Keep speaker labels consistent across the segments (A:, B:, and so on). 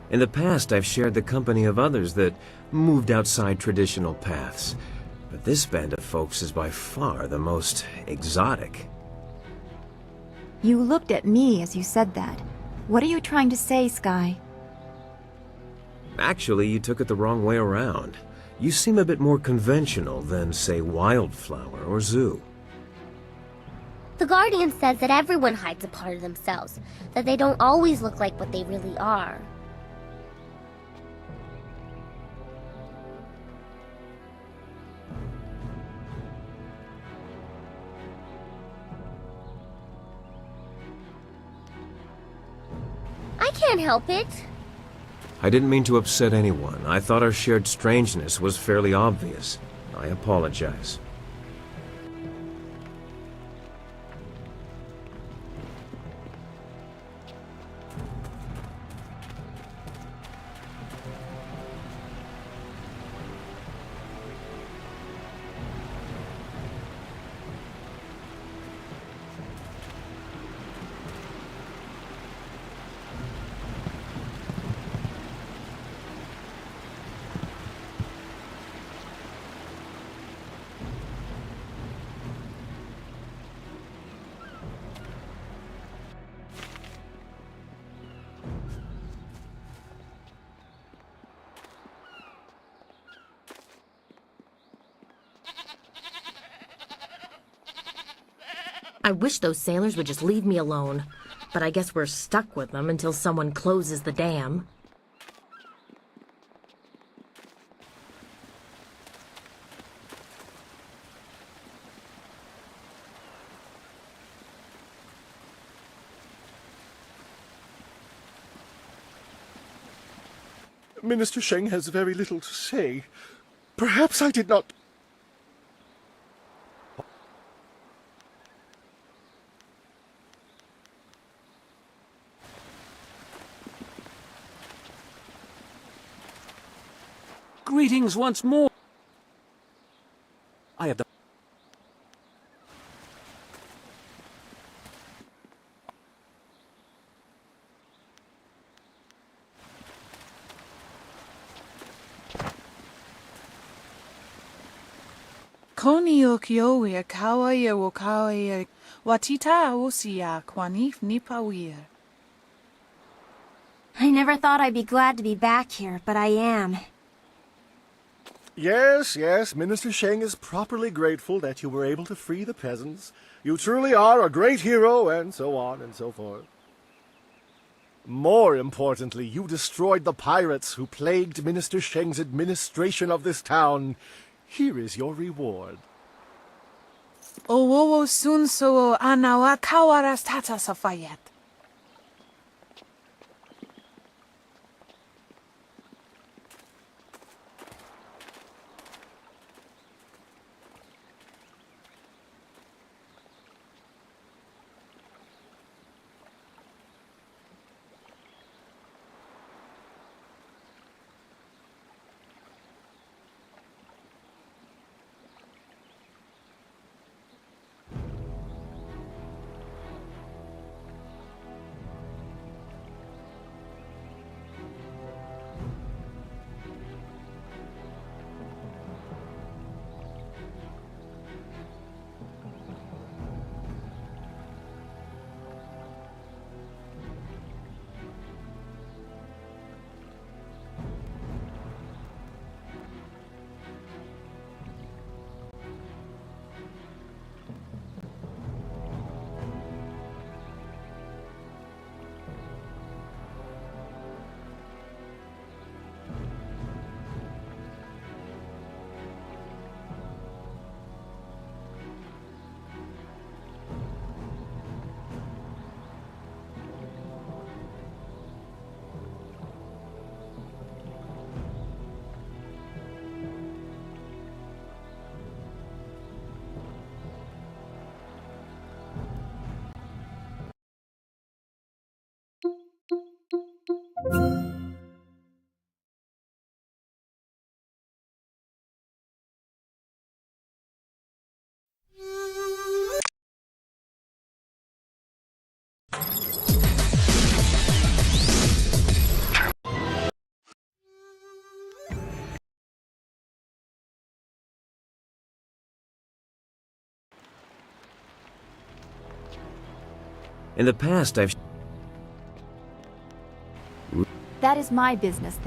A: In the past, I've shared the company of others that moved outside traditional paths. But this band of folks is by far the most exotic.
B: You looked at me as you said that. What are you trying to say, Sky?
A: Actually, you took it the wrong way around. You seem a bit more conventional than, say, Wildflower or Zoo.
C: The Guardian says that everyone hides a part of themselves, that they don't always look like what they really are. I can't help it.
A: I didn't mean to upset anyone. I thought our shared strangeness was fairly obvious. I apologize.
D: I wish those sailors would just leave me alone. But I guess we're stuck with them until someone closes the dam.
E: Minister Sheng has very little to say. Perhaps I did not...
F: Greetings once more. I have the...
G: Koni o kioe kawaia o kawaia watita osia kwanif nipawia.
H: I never thought I'd be glad to be back here, but I am.
E: Yes, Minister Sheng is properly grateful that you were able to free the peasants. You truly are a great hero, and so on and so forth. More importantly, you destroyed the pirates who plagued Minister Sheng's administration of this town. Here is your reward.
G: O sun so anawa kawaras tata safayet.
A: In the past, I've...
B: That is my business.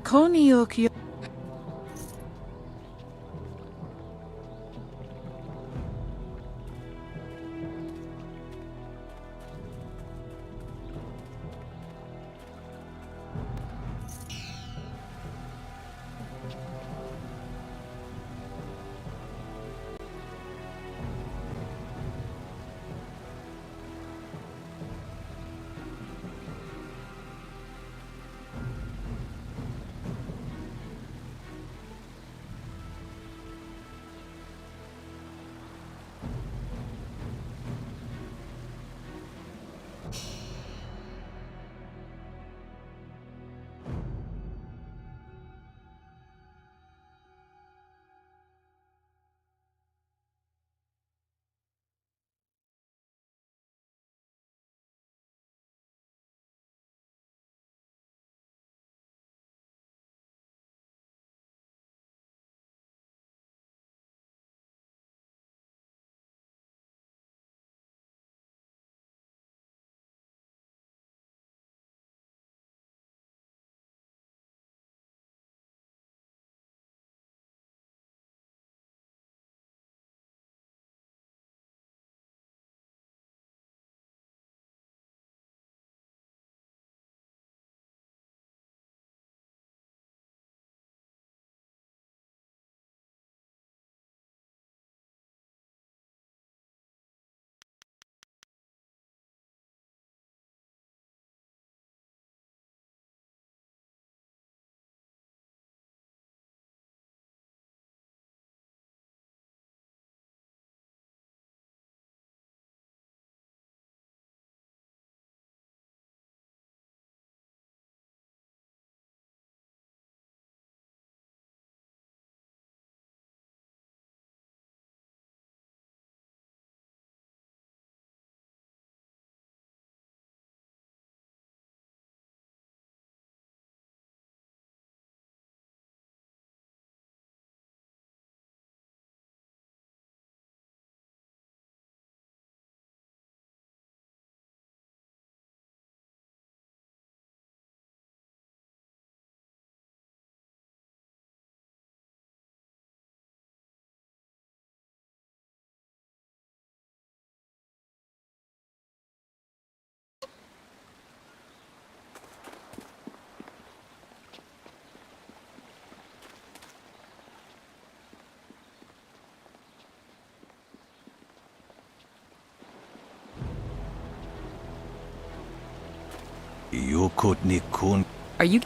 G: Koniyokyo.
F: Are you...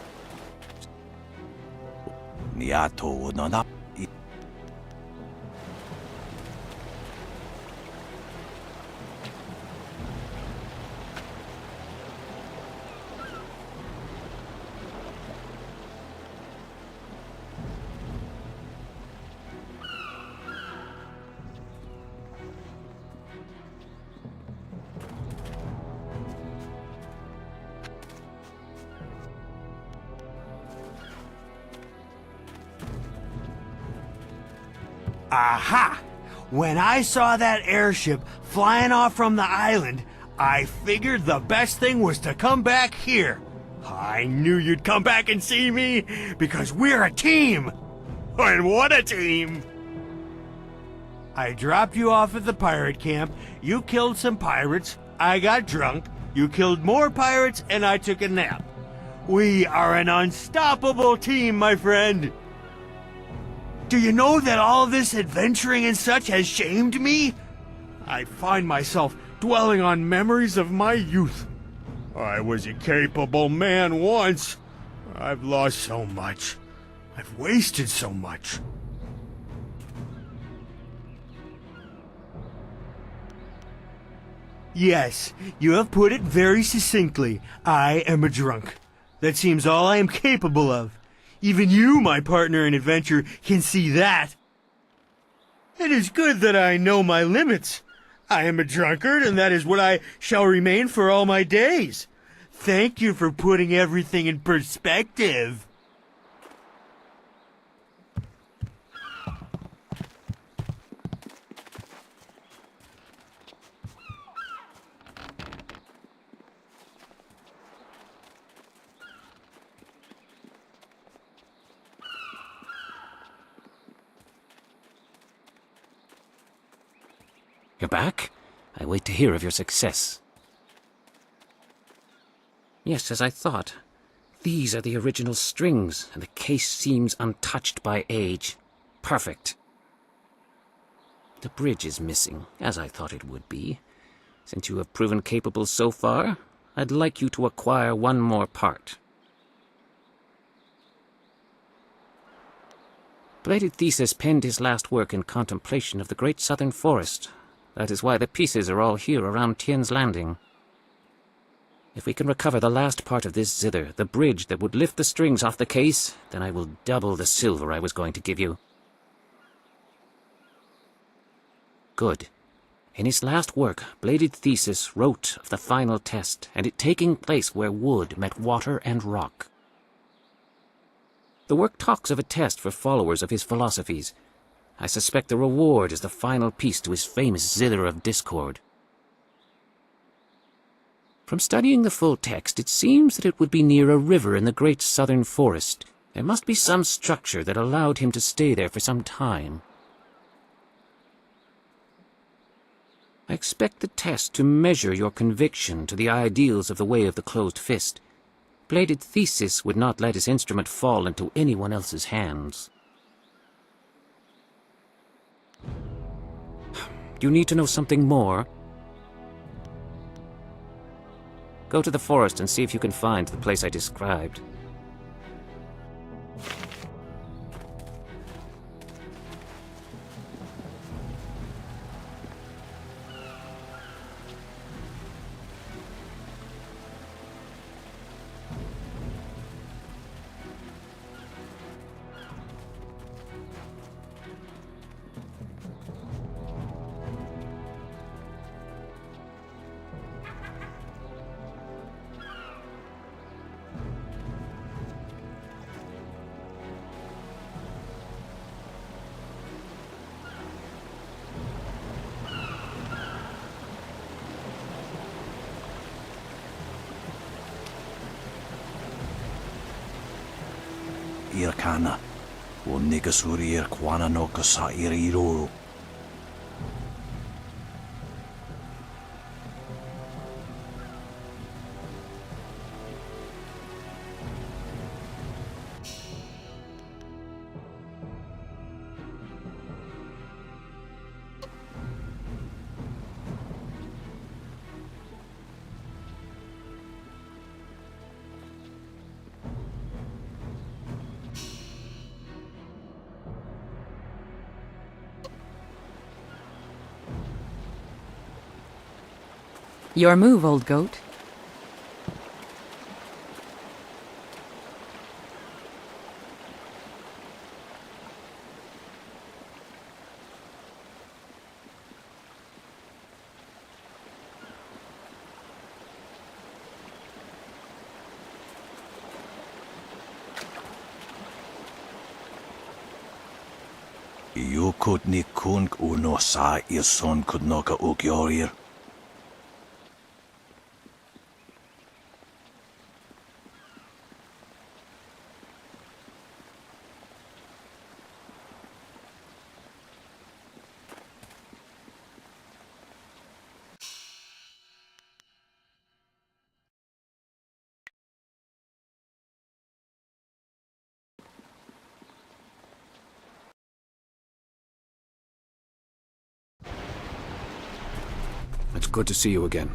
I: Aha! When I saw that airship flying off from the island, I figured the best thing was to come back here. I knew you'd come back and see me, because we're a team! And what a team! I dropped you off at the pirate camp, you killed some pirates, I got drunk, you killed more pirates, and I took a nap. We are an unstoppable team, my friend! Do you know that all this adventuring and such has shamed me? I find myself dwelling on memories of my youth. I was a capable man once. I've lost so much. I've wasted so much. Yes, you have put it very succinctly. I am a drunk. That seems all I am capable of. Even you, my partner in adventure, can see that. It is good that I know my limits. I am a drunkard, and that is what I shall remain for all my days. Thank you for putting everything in perspective.
F: You're back? I wait to hear of your success. Yes, as I thought. These are the original strings, and the case seems untouched by age. Perfect. The bridge is missing, as I thought it would be. Since you have proven capable so far, I'd like you to acquire one more part. Bladed Theseus penned his last work in contemplation of the great southern forest. That is why the pieces are all here around Tien's Landing. If we can recover the last part of this zither, the bridge that would lift the strings off the case, then I will double the silver I was going to give you. Good. In his last work, Bladed Theseus wrote of the final test, and it taking place where wood met water and rock. The work talks of a test for followers of his philosophies. I suspect the reward is the final piece to his famous Zither of Discord. From studying the full text, it seems that it would be near a river in the great southern forest. There must be some structure that allowed him to stay there for some time. I expect the test to measure your conviction to the ideals of the Way of the Closed Fist. Bladed Theseus would not let his instrument fall into anyone else's hands. Do you need to know something more? Go to the forest and see if you can find the place I described. Irkana, o Nigasuri Irkwana no Kasa Iriru.
J: Your move, old goat.
F: You could ni kunk uno sa your son could noka ukyorir.
A: It's good to see you again.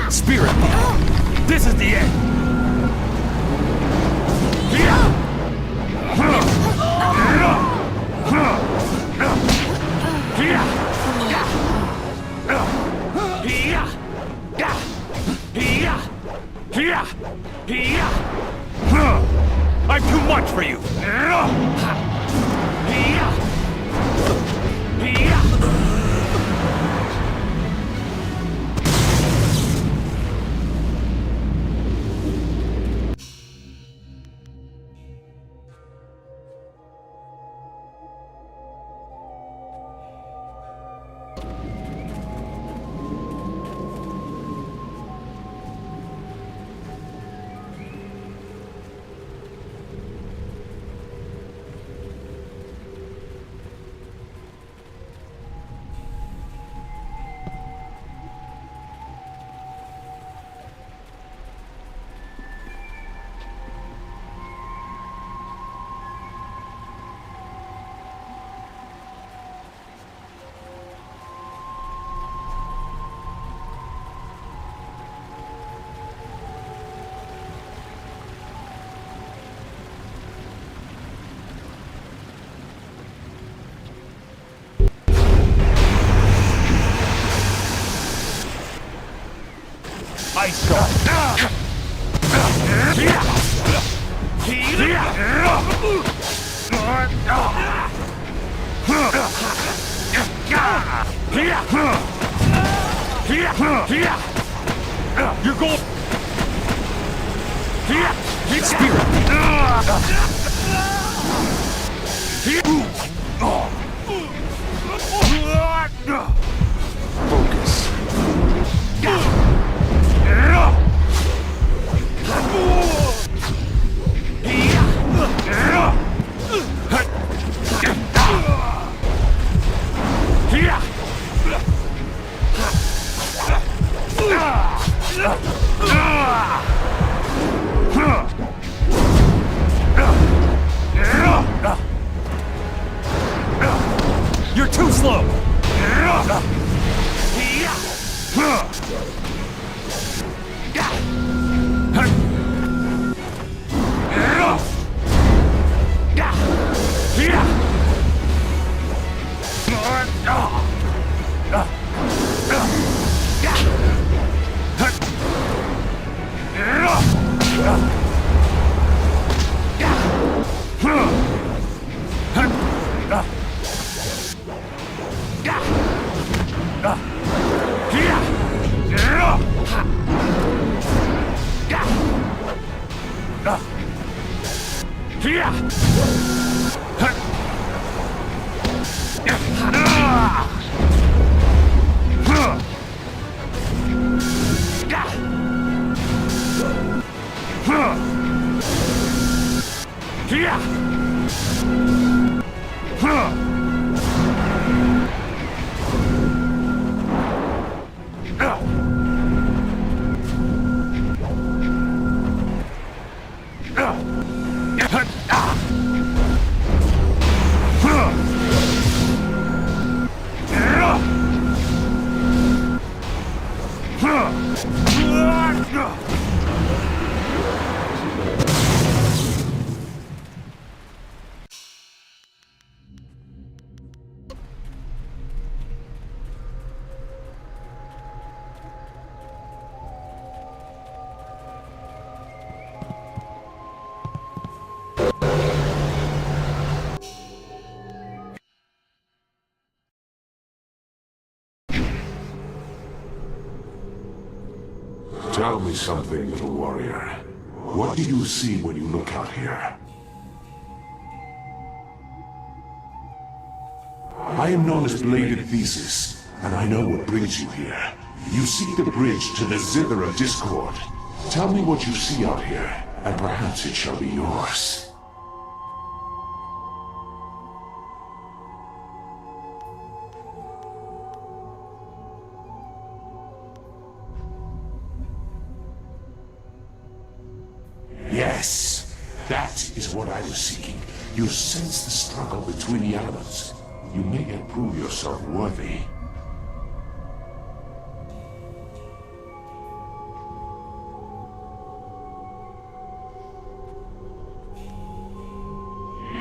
K: Spirit! This is the end! I'm too much for you! Ice Guard! You're going... Focus. You're too slow!
L: Tell me something, little warrior. What do you see when you look out here? I am known as Bladed Thesis, and I know what brings you here. You seek the bridge to the Zither of Discord. Tell me what you see out here, and perhaps it shall be yours. Yes, that is what I was seeking. You sense the struggle between the elements. You may yet prove yourself worthy.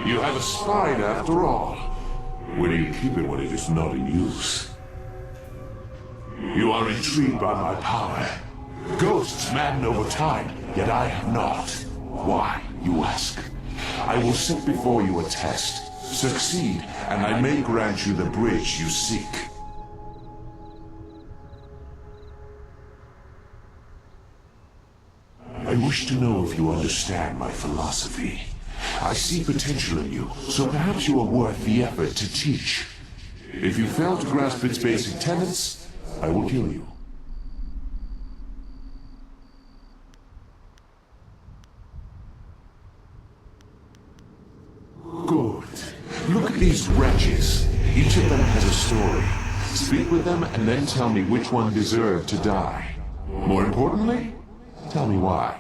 L: You have a spine after all. Where do you keep it when it is not in use? You are intrigued by my power. Ghosts madden over time, yet I have not. Why, you ask? I will set before you a test. Succeed, and I may grant you the bridge you seek. I wish to know if you understand my philosophy. I see potential in you, so perhaps you are worth the effort to teach. If you fail to grasp its basic tenets, I will kill you. Good. Look at these wretches. Each of them has a story. Speak with them and then tell me which one deserved to die. More importantly, tell me why.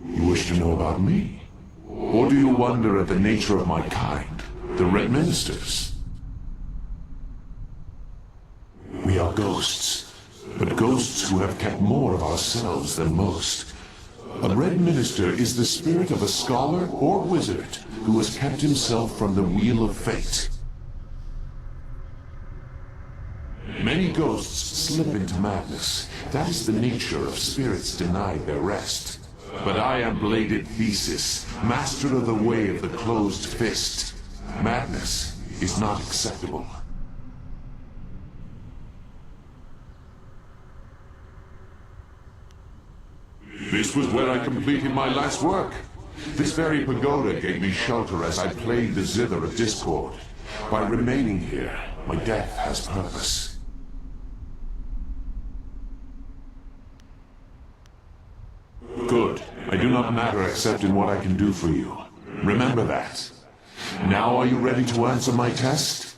L: You wish to know about me? Or do you wonder at the nature of my kind, the Red Ministers? We are ghosts, but ghosts who have kept more of ourselves than most. A Red Minister is the spirit of a scholar or wizard who has kept himself from the wheel of fate. Many ghosts slip into madness. That is the nature of spirits denied their rest. But I am Bladed Thesis, master of the way of the closed fist. Madness is not acceptable. This was where I completed my last work. This very pagoda gave me shelter as I played the zither of discord. By remaining here, my death has purpose. Good. I do not matter except in what I can do for you. Remember that. Now are you ready to answer my test?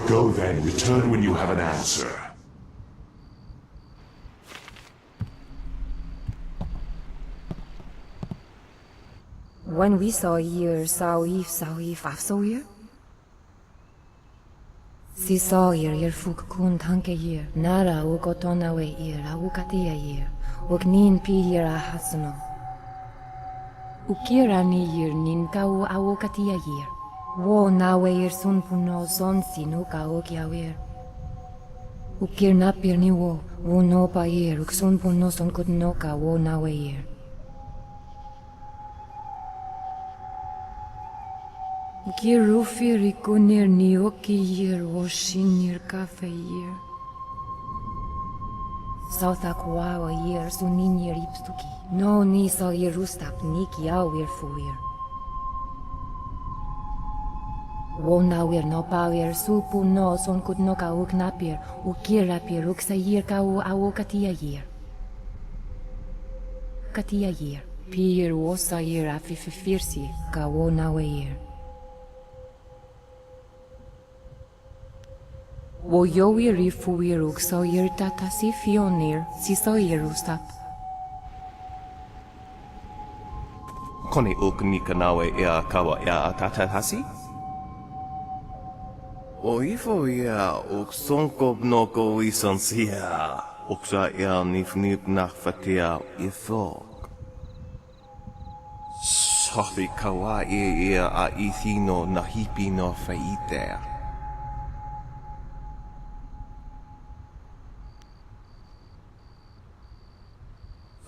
L: Go then, return when you have an answer.
M: When we saw here, saw here? Si saw here fuk kun tanke here, nara ugotona we here, aukatia here, ugnin pi here ahasuno. Ukira ni here nin kau aukatia here. Wo na we here sun puno son sinuka okia here. Ukir na pir ni wo no pa here, uksun puno son kutnoka wo na we here. Girufi rikunir nioki yir washinir kafe yir. Sauthakuawa yir suninir ipstuki. No ni so yirustap niki awir fuir. Wonawir no pawir supu no son kutnoka uknapir ukirapir uksayir kau awokatia yir. Katia yir. Pir wosa yir afifirsi ka wonawe yir. Wo yoir ifuiruk so yer tata si fionir si so yerustap.
N: Kone uk ni kanawe ea kawa ea tata hasi? O ifo ea uk sonkob noko isansia. Uksa ea nifnip nachfatea ifok. Sofi kawa ea a ithino nahipi no faitea.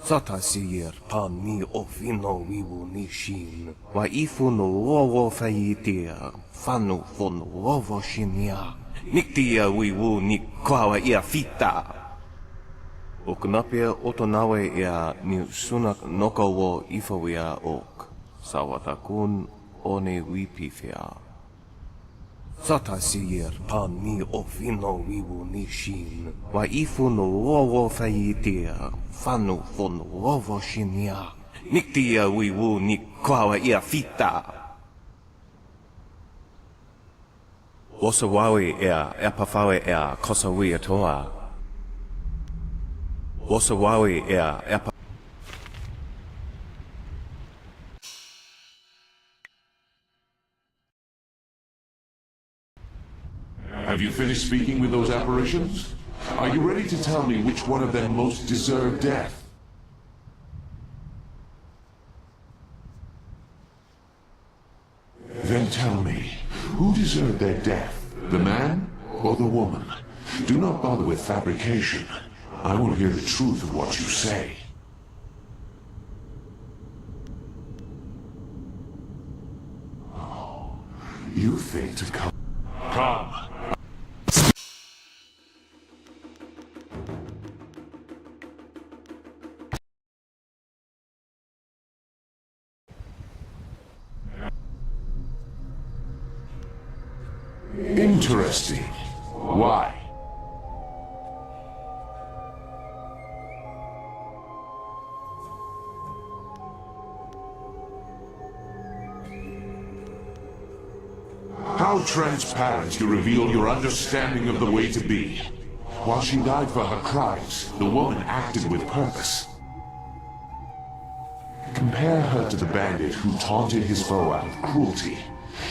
N: Sata sir pan ni ofino wiwu nishin. Wa ifuno wowo faitia. Fanu fon wowo shinya. Niktia wiwu ni kwawa ia fita. Oknapia otonawe ia ni sunak noko wo ifawia ok. Sawatakun one wipifia. Sata sir pan ni ofino wiwu nishin. Wa ifuno wowo faitia. Fanu fon wowo shinya. Niktia wiwu ni kwawa ia fita. Wosawawi ea epafawe ea kosawi atoa. Wosawawi ea epa.
L: Have you finished speaking with those apparitions? Are you ready to tell me which one of them most deserved death? Then tell me, who deserved their death? The man or the woman? Do not bother with fabrication. I will hear the truth of what you say. Oh, you think to come... Come. Interesting. Why? How transparent you reveal your understanding of the way to be. While she died for her crimes, the woman acted with purpose. Compare her to the bandit who taunted his foe out of cruelty.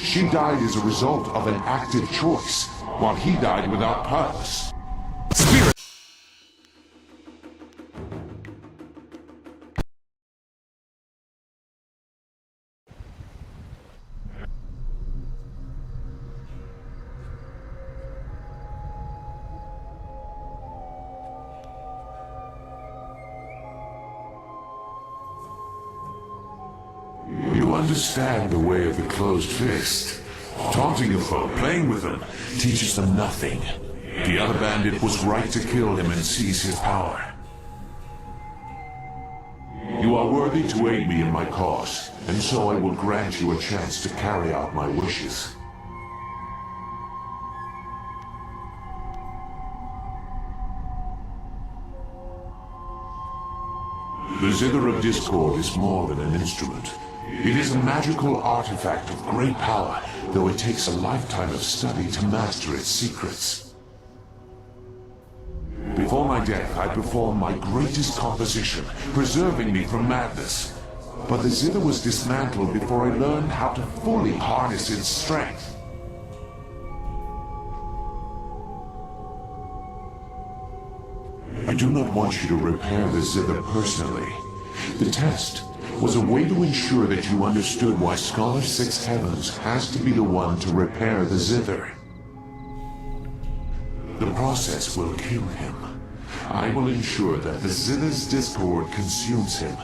L: She died as a result of an active choice, while he died without purpose. Spirit! You understand the way of the closed fist. Taunting a foe, playing with them, teaches them nothing. The other bandit was right to kill him and seize his power. You are worthy to aid me in my cause, and so I will grant you a chance to carry out my wishes. The Zither of Discord is more than an instrument. It is a magical artifact of great power, though it takes a lifetime of study to master its secrets. Before my death, I performed my greatest composition, preserving me from madness. But the Zither was dismantled before I learned how to fully harness its strength. I do not want you to repair the Zither personally. The test was a way to ensure that you understood why Scholar Six Heavens has to be the one to repair the Zither. The process will kill him. I will ensure that the Zither's discord consumes him.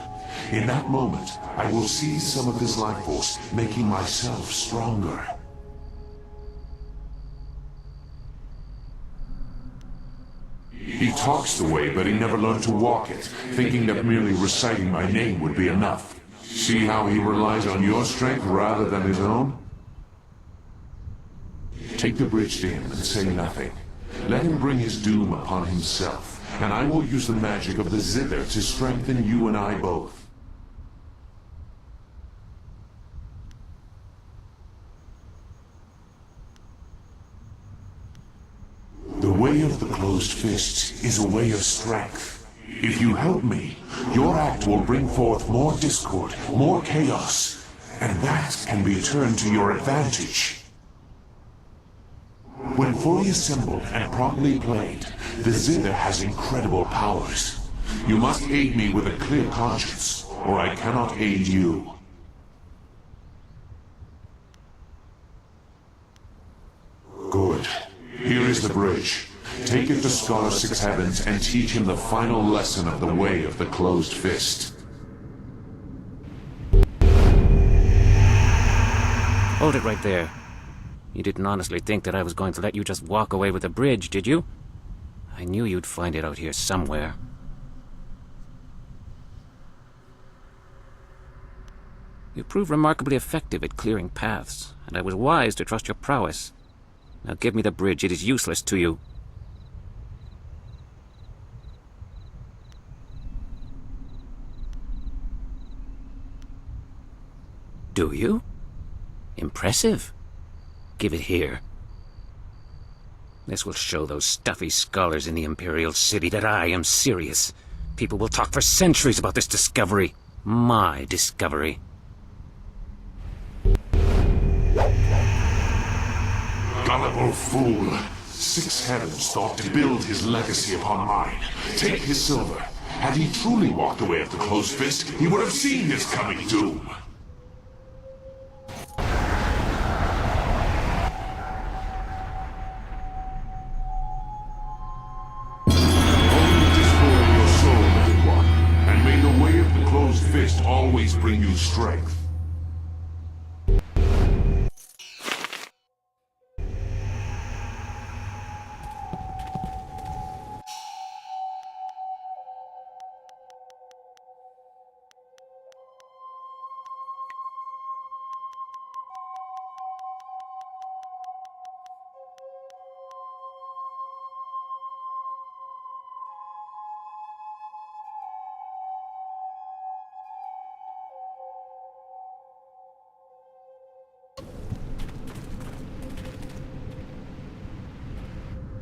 L: In that moment, I will seize some of his life force, making myself stronger. He talks the way, but he never learned to walk it, thinking that merely reciting my name would be enough. See how he relies on your strength rather than his own? Take the bridge in and say nothing. Let him bring his doom upon himself, and I will use the magic of the Zither to strengthen you and I both. The way of the closed fist is a way of strength. If you help me, your act will bring forth more discord, more chaos, and that can be turned to your advantage. When fully assembled and properly played, the Zither has incredible powers. You must aid me with a clear conscience, or I cannot aid you. Good. Here is the bridge. Take it to Scholar Six Heavens and teach him the final lesson of the way of the closed fist.
F: Hold it right there. You didn't honestly think that I was going to let you just walk away with the bridge, did you? I knew you'd find it out here somewhere. You proved remarkably effective at clearing paths, and I was wise to trust your prowess. Now give me the bridge. It is useless to you. Do you? Impressive. Give it here. This will show those stuffy scholars in the Imperial City that I am serious. People will talk for centuries about this discovery. My discovery.
L: Gullible fool. 6 heavens thought to build his legacy upon mine. Take his silver. Had he truly walked away at the closed fist, he would have seen his coming doom. Only destroy your soul, little one, and may the way of the closed fist always bring you strength.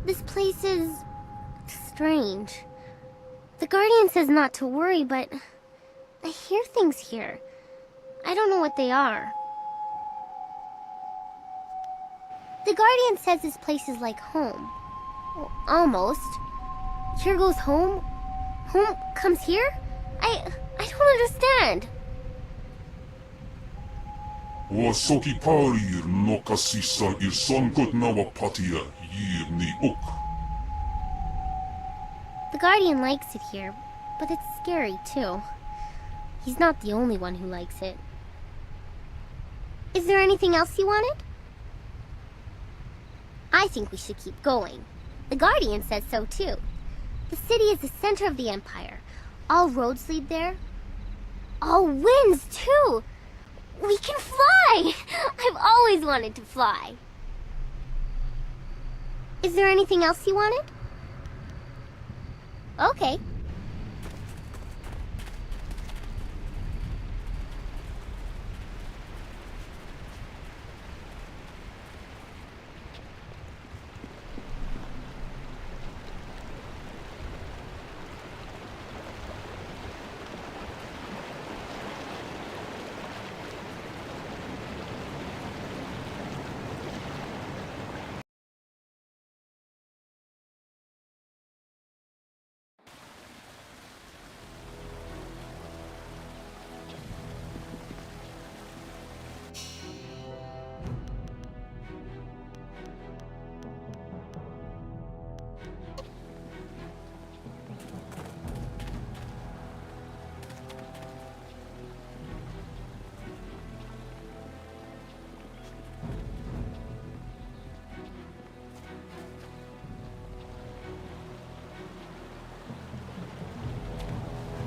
C: This place is strange. The Guardian says not to worry, but I hear things here. I don't know what they are. The Guardian says this place is like home. Well, almost. Here goes home? Home comes here? I don't understand.
L: Wasoki parir no kasisa ir sonkot nawa patia yir ni uk.
C: The Guardian likes it here, but it's scary too. He's not the only one who likes it. Is there anything else you wanted? I think we should keep going. The Guardian says so too. The city is the center of the Empire. All roads lead there. All winds too! We can fly! I've always wanted to fly. Is there anything else you wanted? Okay.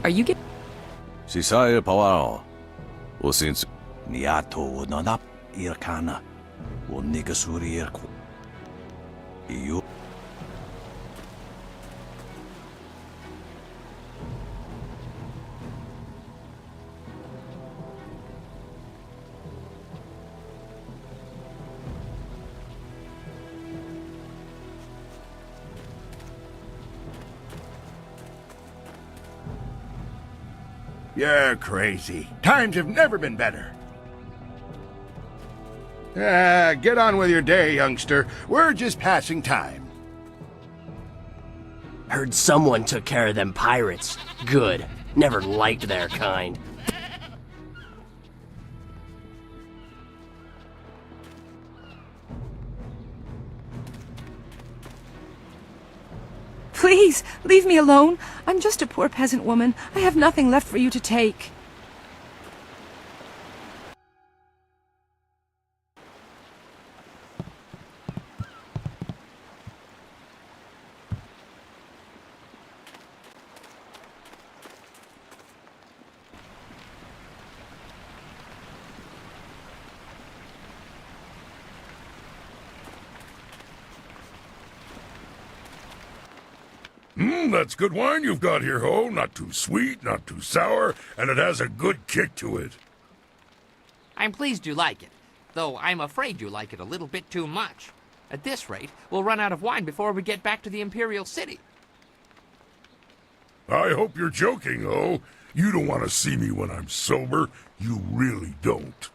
J: Are you get?
O: Sisaya Pawao. O since Niato Nonap Irkana. O Nigasuri Irku. You.
P: You're crazy. Times have never been better. Get on with your day, youngster. We're just passing time.
Q: Heard someone took care of them pirates. Good. Never liked their kind.
J: Please, leave me alone. I'm just a poor peasant woman. I have nothing left for you to take.
K: That's good wine you've got here, Ho. Not too sweet, not too sour, and it has a good kick to it.
R: I'm pleased you like it, though I'm afraid you like it a little bit too much. At this rate, we'll run out of wine before we get back to the Imperial City.
K: I hope you're joking, Ho. You don't want to see me when I'm sober. You really don't.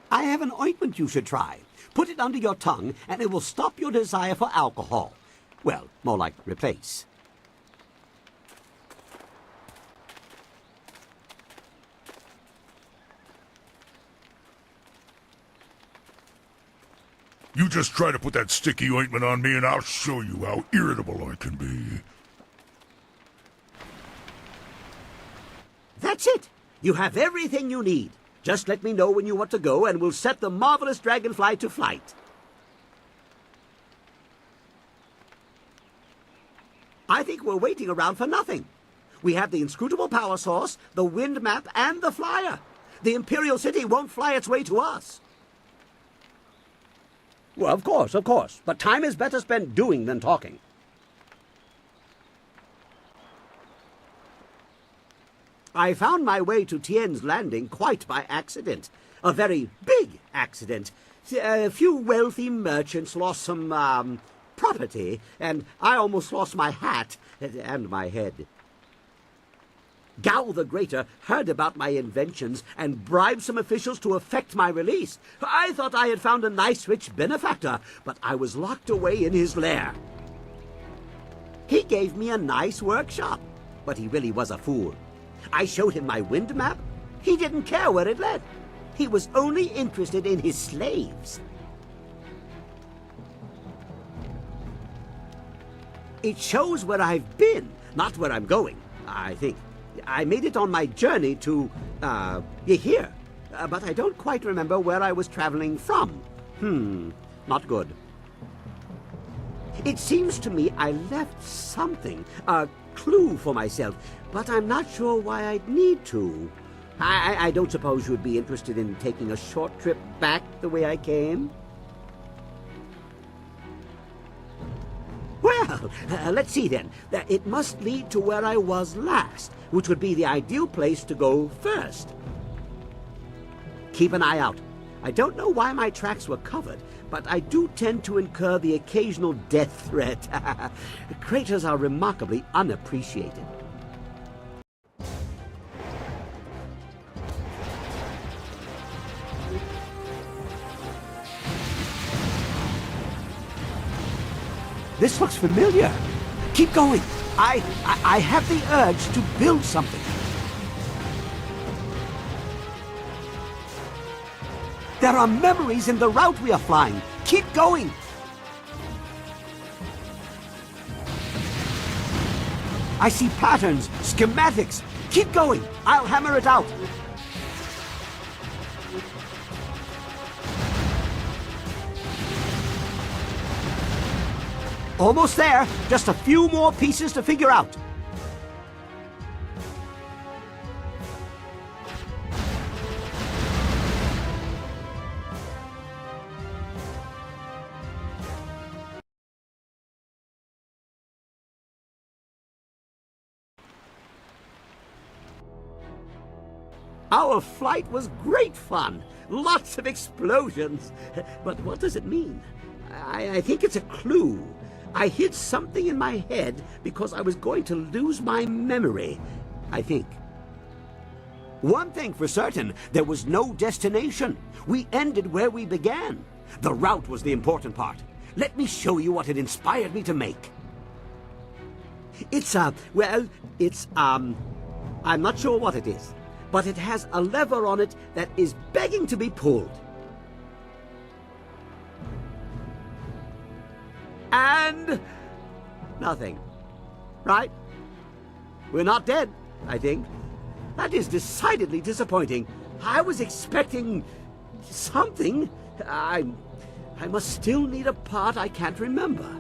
S: I have an ointment you should try. Put it under your tongue, and it will stop your desire for alcohol. Well, more like replace.
K: You just try to put that sticky ointment on me and I'll show you how irritable I can be.
S: That's it! You have everything you need. Just let me know when you want to go, and we'll set the marvelous dragonfly to flight. I think we're waiting around for nothing. We have the inscrutable power source, the wind map, and the flyer. The Imperial City won't fly its way to us. Well, of course. But time is better spent doing than talking. I found my way to Tien's Landing quite by accident. A very big accident. A few wealthy merchants lost some, property, and I almost lost my hat and my head. Gao the Greater heard about my inventions and bribed some officials to effect my release. I thought I had found a nice rich benefactor, but I was locked away in his lair. He gave me a nice workshop, but he really was a fool. I showed him my wind map. He didn't care where it led. He was only interested in his slaves. It shows where I've been, not where I'm going, I think. I made it on my journey to, here. But I don't quite remember where I was traveling from. Not good. It seems to me I left something, a clue for myself, but I'm not sure why I'd need to. I don't suppose you'd be interested in taking a short trip back the way I came? Well, let's see then. It must lead to where I was last, which would be the ideal place to go first. Keep an eye out. I don't know why my tracks were covered, but I do tend to incur the occasional death threat. Craters are remarkably unappreciated. This looks familiar. Keep going. I have the urge to build something. There are memories in the route we are flying. Keep going. I see patterns, schematics. Keep going. I'll hammer it out. Almost there. Just a few more pieces to figure out. Our flight was great fun. Lots of explosions. But what does it mean? I think it's a clue. I hid something in my head because I was going to lose my memory, I think. One thing for certain, there was no destination. We ended where we began. The route was the important part. Let me show you what it inspired me to make. I'm not sure what it is, but it has a lever on it that is begging to be pulled. And nothing. Right? We're not dead, I think. That is decidedly disappointing. I was expecting something. I must still need a part I can't remember.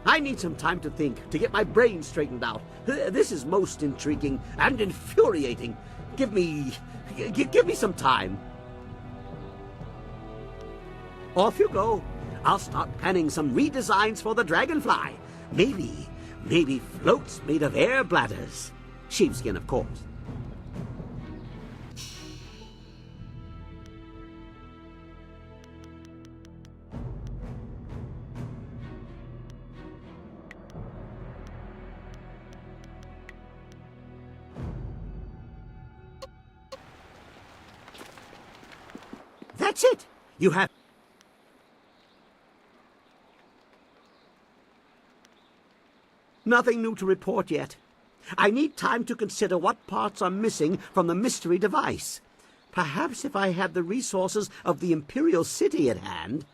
S: I need some time to think, to get my brain straightened out. This is most intriguing and infuriating. Give me some time. Off you go. I'll start planning some redesigns for the dragonfly. Maybe floats made of air bladders. Sheepskin, of course. That's it. You have... Nothing new to report yet. I need time to consider what parts are missing from the mystery device. Perhaps if I had the resources of the Imperial City at hand...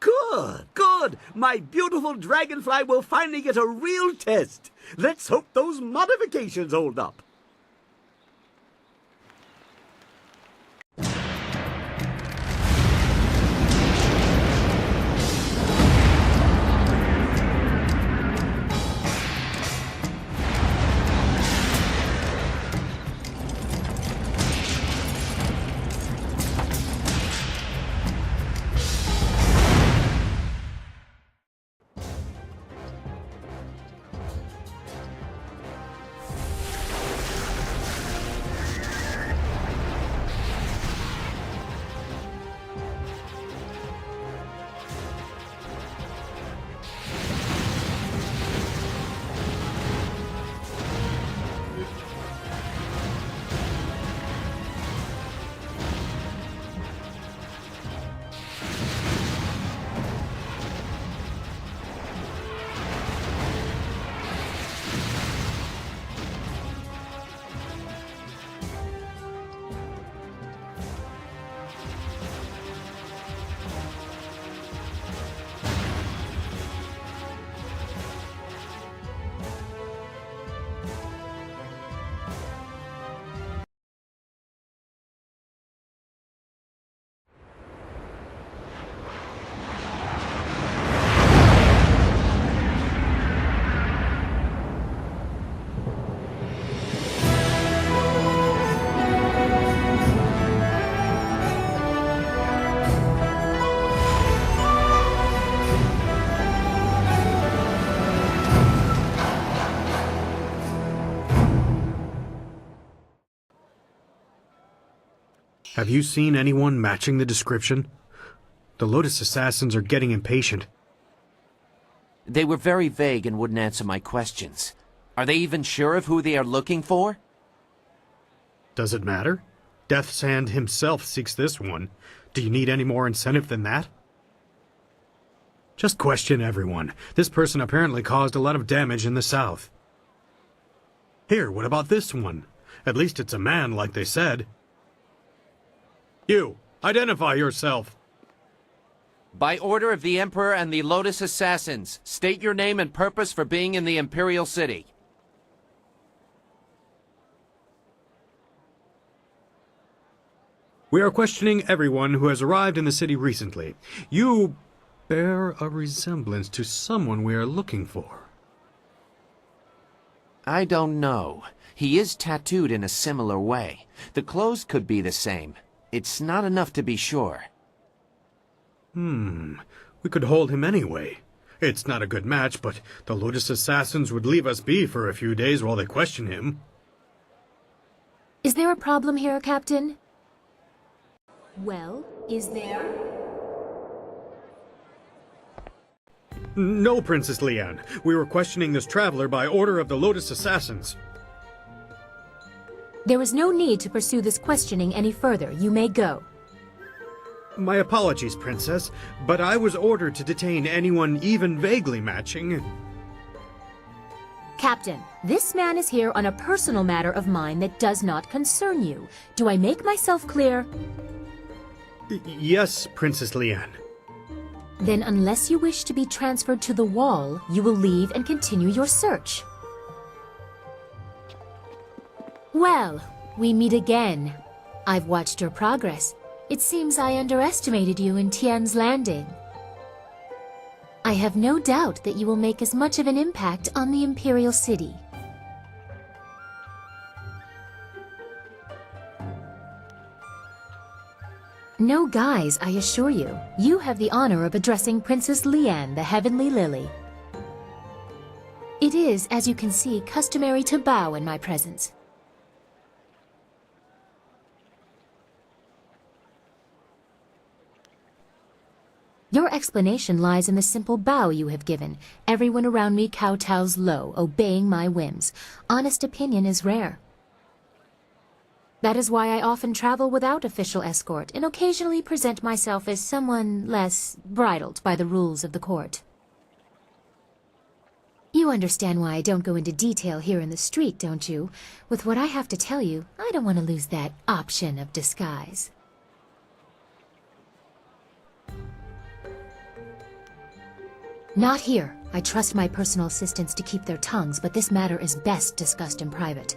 S: Good, good! My beautiful dragonfly will finally get a real test. Let's hope those modifications hold up.
T: Have you seen anyone matching the description? The Lotus Assassins are getting impatient.
R: They were very vague and wouldn't answer my questions. Are they even sure of who they are looking for?
T: Does it matter? Death's Hand himself seeks this one. Do you need any more incentive than that? Just question everyone. This person apparently caused a lot of damage in the south. Here, what about this one? At least it's a man, like they said. You, identify yourself.
R: By order of the Emperor and the Lotus Assassins, state your name and purpose for being in the Imperial City.
T: We are questioning everyone who has arrived in the city recently. You bear a resemblance to someone we are looking for.
R: I don't know. He is tattooed in a similar way. The clothes could be the same. It's not enough to be sure.
T: We could hold him anyway. It's not a good match, but the Lotus Assassins would leave us be for a few days while they question him.
U: Is there a problem here, Captain? Well, is there?
T: No, Princess Leanne. We were questioning this traveler by order of the Lotus Assassins.
U: There is no need to pursue this questioning any further. You may go.
T: My apologies, Princess, but I was ordered to detain anyone even vaguely matching.
U: Captain, this man is here on a personal matter of mine that does not concern you. Do I make myself clear?
T: Yes, Princess Leanne.
U: Then unless you wish to be transferred to the wall, you will leave and continue your search. Well, we meet again. I've watched your progress. It seems I underestimated you in Tien's Landing. I have no doubt that you will make as much of an impact on the Imperial City. No guise, I assure you. You have the honor of addressing Princess Leanne, the Heavenly Lily. It is, as you can see, customary to bow in my presence. Your explanation lies in the simple bow you have given. Everyone around me kowtows low, obeying my whims. Honest opinion is rare. That is why I often travel without official escort and occasionally present myself as someone less bridled by the rules of the court. You understand why I don't go into detail here in the street, don't you? With what I have to tell you, I don't want to lose that option of disguise. Not here. I trust my personal assistants to keep their tongues, but this matter is best discussed in private.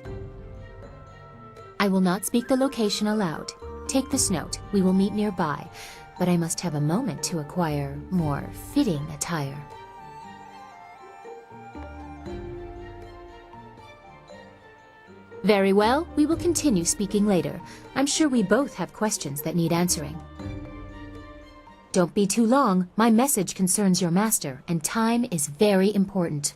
U: I will not speak the location aloud. Take this note. We will meet nearby, but I must have a moment to acquire more fitting attire. Very well, we will continue speaking later. I'm sure we both have questions that need answering. Don't be too long. My message concerns your master, and time is very important.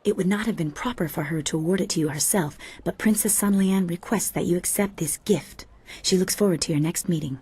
D: It would not have been proper for her to award it to you herself, but Princess Sun Lian requests that you accept this gift. She looks forward to your next meeting.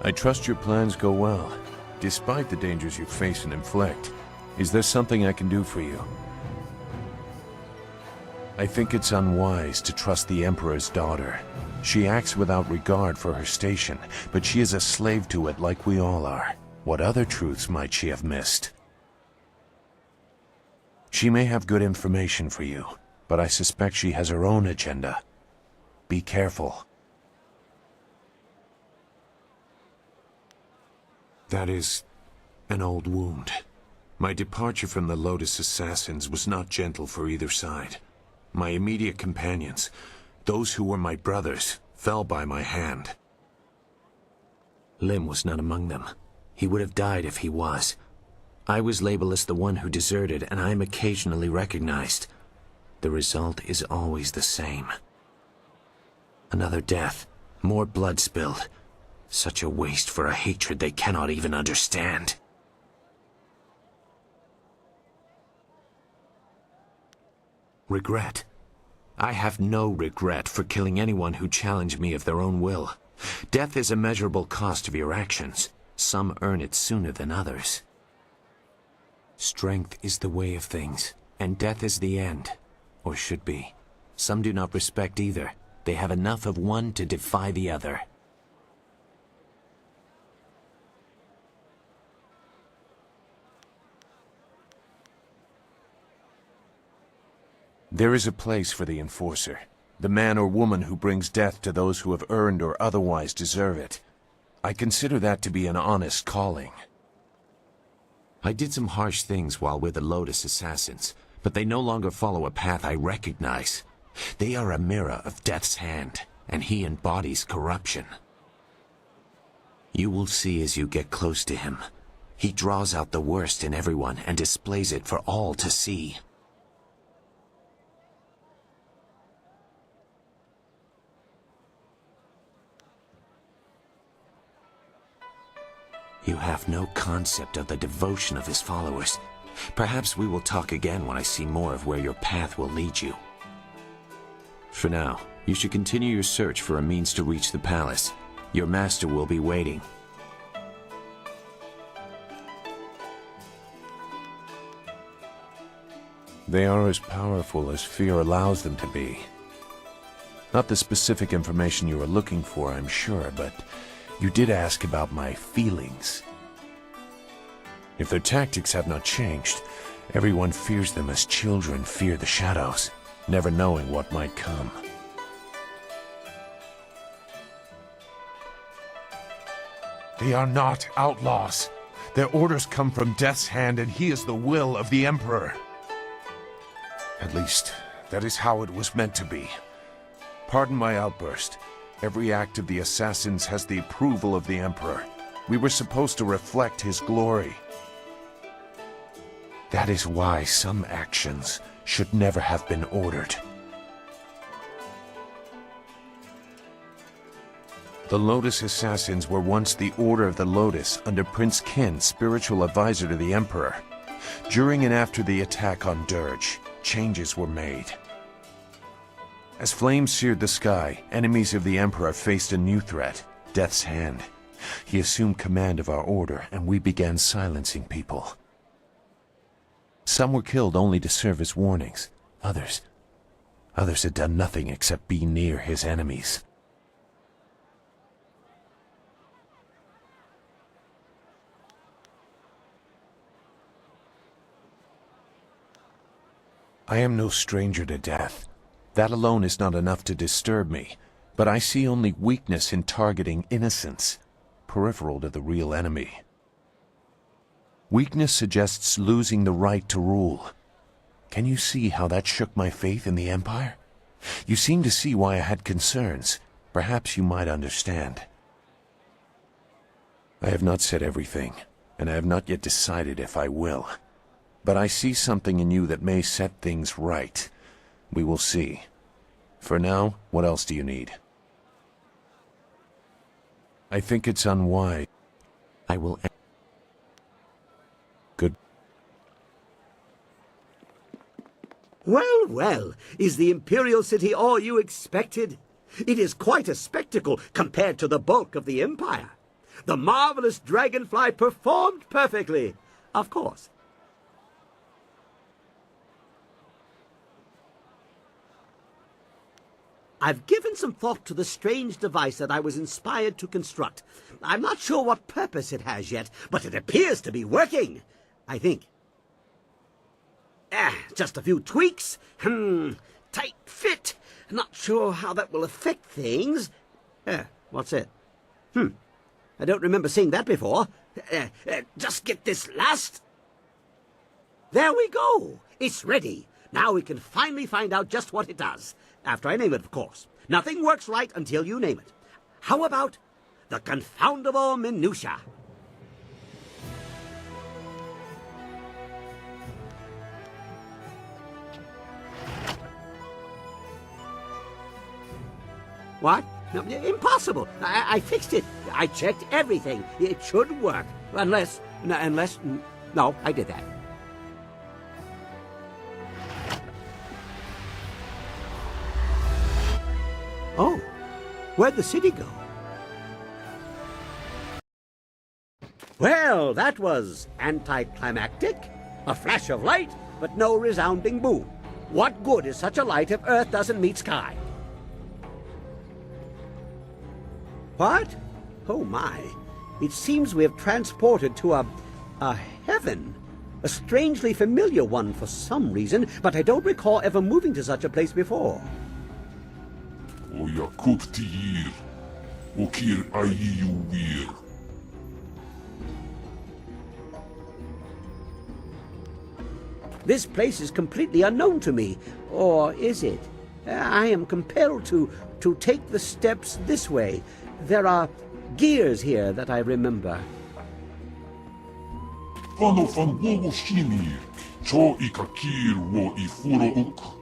R: I trust your plans go well, despite the dangers you face and inflict. Is there something I can do for you? I think it's unwise to trust the Emperor's daughter. She acts without regard for her station, but she is a slave to it like we all are. What other truths might she have missed? She may have good information for you, but I suspect she has her own agenda. Be careful. That is an old wound. My departure from the Lotus Assassins was not gentle for either side. My immediate companions, those who were my brothers, fell by my hand. Lim was not among them. He would have died if he was. I was labeled as the one who deserted, and I am occasionally recognized. The result is always the same. Another death, more blood spilled. Such a waste for a hatred they cannot even understand. Regret. I have no regret for killing anyone who challenged me of their own will. Death is a measurable cost of your actions. Some earn it sooner than others. Strength is the way of things, and death is the end, or should be. Some do not respect either. They have enough of one to defy the other. There is a place for the enforcer, the man or woman who brings death to those who have earned or otherwise deserve it. I consider that to be an honest calling. I did some harsh things while with the Lotus Assassins, but they no longer follow a path I recognize. They are a mirror of Death's hand, and he embodies corruption. You will see as you get close to him. He draws out the worst in everyone and displays it for all to see. You have no concept of the devotion of his followers. Perhaps we will talk again when I see more of where your path will lead you. For now,
A: You should continue your search for a means to reach the palace. Your master will be waiting.
R: They are as powerful as fear allows them to be. Not the specific information you are looking for, I'm sure, but you did ask about my feelings. If their tactics have not changed, everyone fears them as children fear the shadows, never knowing what might come. They are not outlaws. Their orders come from Death's Hand, and he is the will of the Emperor. At least, that is how it was meant to be. Pardon my outburst. Every act of the assassins has the approval of the Emperor. We were supposed to reflect his glory. That is why some actions should never have been ordered. The Lotus Assassins were once the Order of the Lotus under Prince Qin, spiritual advisor to the Emperor. During and after the attack on Dirge, changes were made. As flames seared the sky, enemies of the Emperor faced a new threat, Death's Hand. He assumed command of our order, and we began silencing people. Some were killed only to serve as warnings. Others had done nothing except be near his enemies. I am no stranger to death. That alone is not enough to disturb me, but I see only weakness in targeting innocents, peripheral to the real enemy. Weakness suggests losing the right to rule. Can you see how that shook my faith in the Empire? You seem to see why I had concerns. Perhaps you might understand. I have not said everything, and I have not yet decided if I will. But I see something in you that may set things right. We will see. For now, what else do you need? I think it's unwise. I will... Good.
S: Well, well, is the Imperial City all you expected? It is quite a spectacle compared to the bulk of the Empire. The marvelous dragonfly performed perfectly, of course. I've given some thought to the strange device that I was inspired to construct. I'm not sure what purpose it has yet, but it appears to be working, I think. Just a few tweaks. Tight fit. Not sure how that will affect things. What's it? I don't remember seeing that before. Just get this last. There we go. It's ready. Now we can finally find out just what it does. After I name it, of course. Nothing works right until you name it. How about the confoundable minutia? What? No, impossible. I fixed it. I checked everything. It should work. Unless... No, I did that. Oh, where'd the city go? Well, that was anticlimactic. A flash of light, but no resounding boom. What good is such a light if Earth doesn't meet sky? What? Oh my. It seems we have transported to a heaven. A strangely familiar one for some reason, but I don't recall ever moving to such a place before.
L: O Yakuk Tir, Okir Ayuwir.
S: This place is completely unknown to me, or is it? I am compelled to take the steps this way. There are gears here that I remember.
L: Fano fan wowo shini, cho ikakir wo ifuro uk.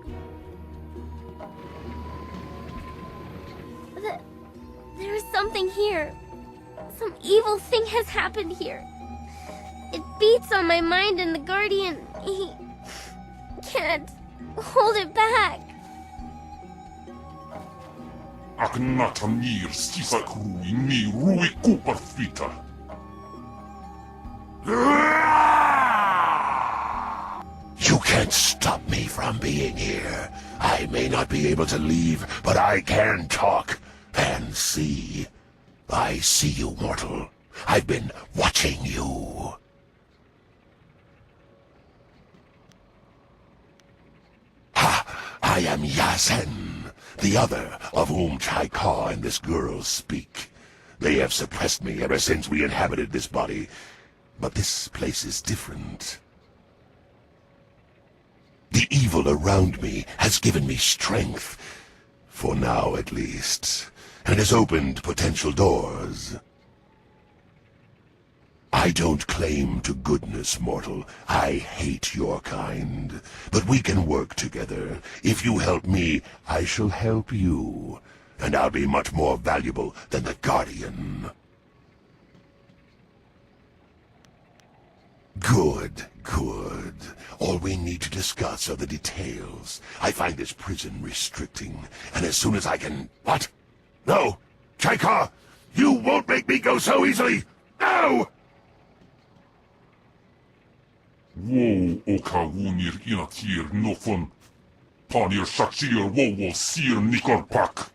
C: There is something here. Some evil thing has happened here. It beats on my mind, and the Guardian, he can't hold it back.
L: aknatanir sisakrui ni rui kuparfita. You can't stop me from being here. I may not be able to leave, but I can talk and see. I see you, mortal. I've been watching you. I am Yasen, the other of whom Chaika and this girl speak. They have suppressed me ever since we inhabited this body, but this place is different. The evil around me has given me strength, for now at least, and has opened potential doors. I don't claim to goodness, mortal. I hate your kind. But we can work together. If you help me, I shall help you. And I'll be much more valuable than the Guardian. Good, good. All we need to discuss are the details. I find this prison restricting, and as soon as I can... What? No! Chaika! You won't make me go so easily! No!
K: Wo okawunir inatir nofon. Panir shakshir wo sir nikorpak.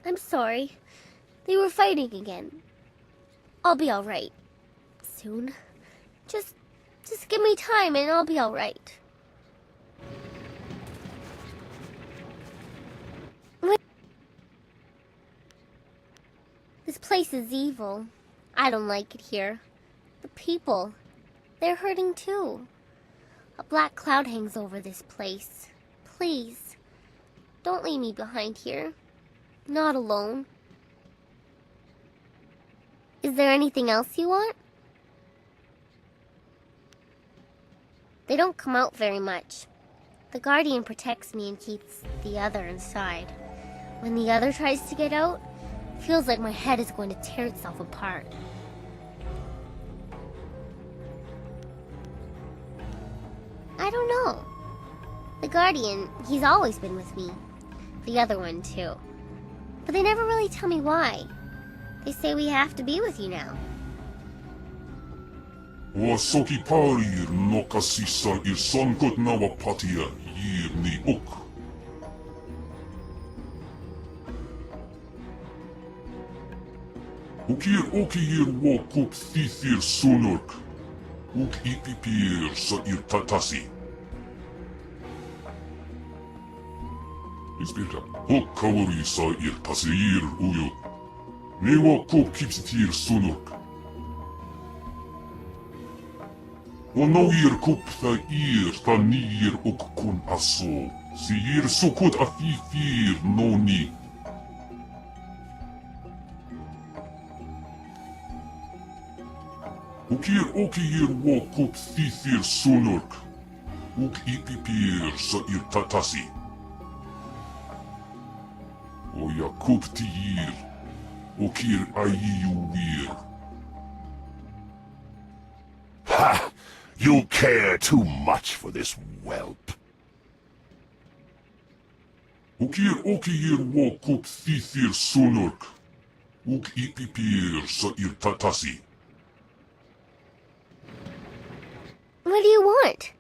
C: I'm sorry. They were fighting again. I'll be alright. Soon. Just give me time and I'll be alright. This place is evil. I don't like it here. The people, they're hurting too. A black cloud hangs over this place. Please, don't leave me behind here. Not alone. Is there anything else you want? They don't come out very much. The Guardian protects me and keeps the other inside. When the other tries to get out, it feels like my head is going to tear itself apart. I don't know. The Guardian, he's always been with me. The other one, too. But they never really tell me why. They say we have to be with you now.
K: Wasoki parir no kasisa ir sonkot nawa patia yir ni uk. Ukir okir wo kup thithir sunurk. Uk ipipir sa ir tatasi. Inspirta, hok kawari sa ir tasir uyo. Ni wo kup kipsitir sunurk. Onoir kup tha ir tha nir uk kun aso. Si ir sukut a thithir no ni. Ukir okir wo kup thithir sunurk. Uk ipipir sa ir tatasi. Oya kup tiir. Okir ayiu wir.
L: Ha! You care too much for this whelp.
K: Ukir okir wo kup thithir sunurk. Uk ipipir sa ir tatasi.
C: What do you want?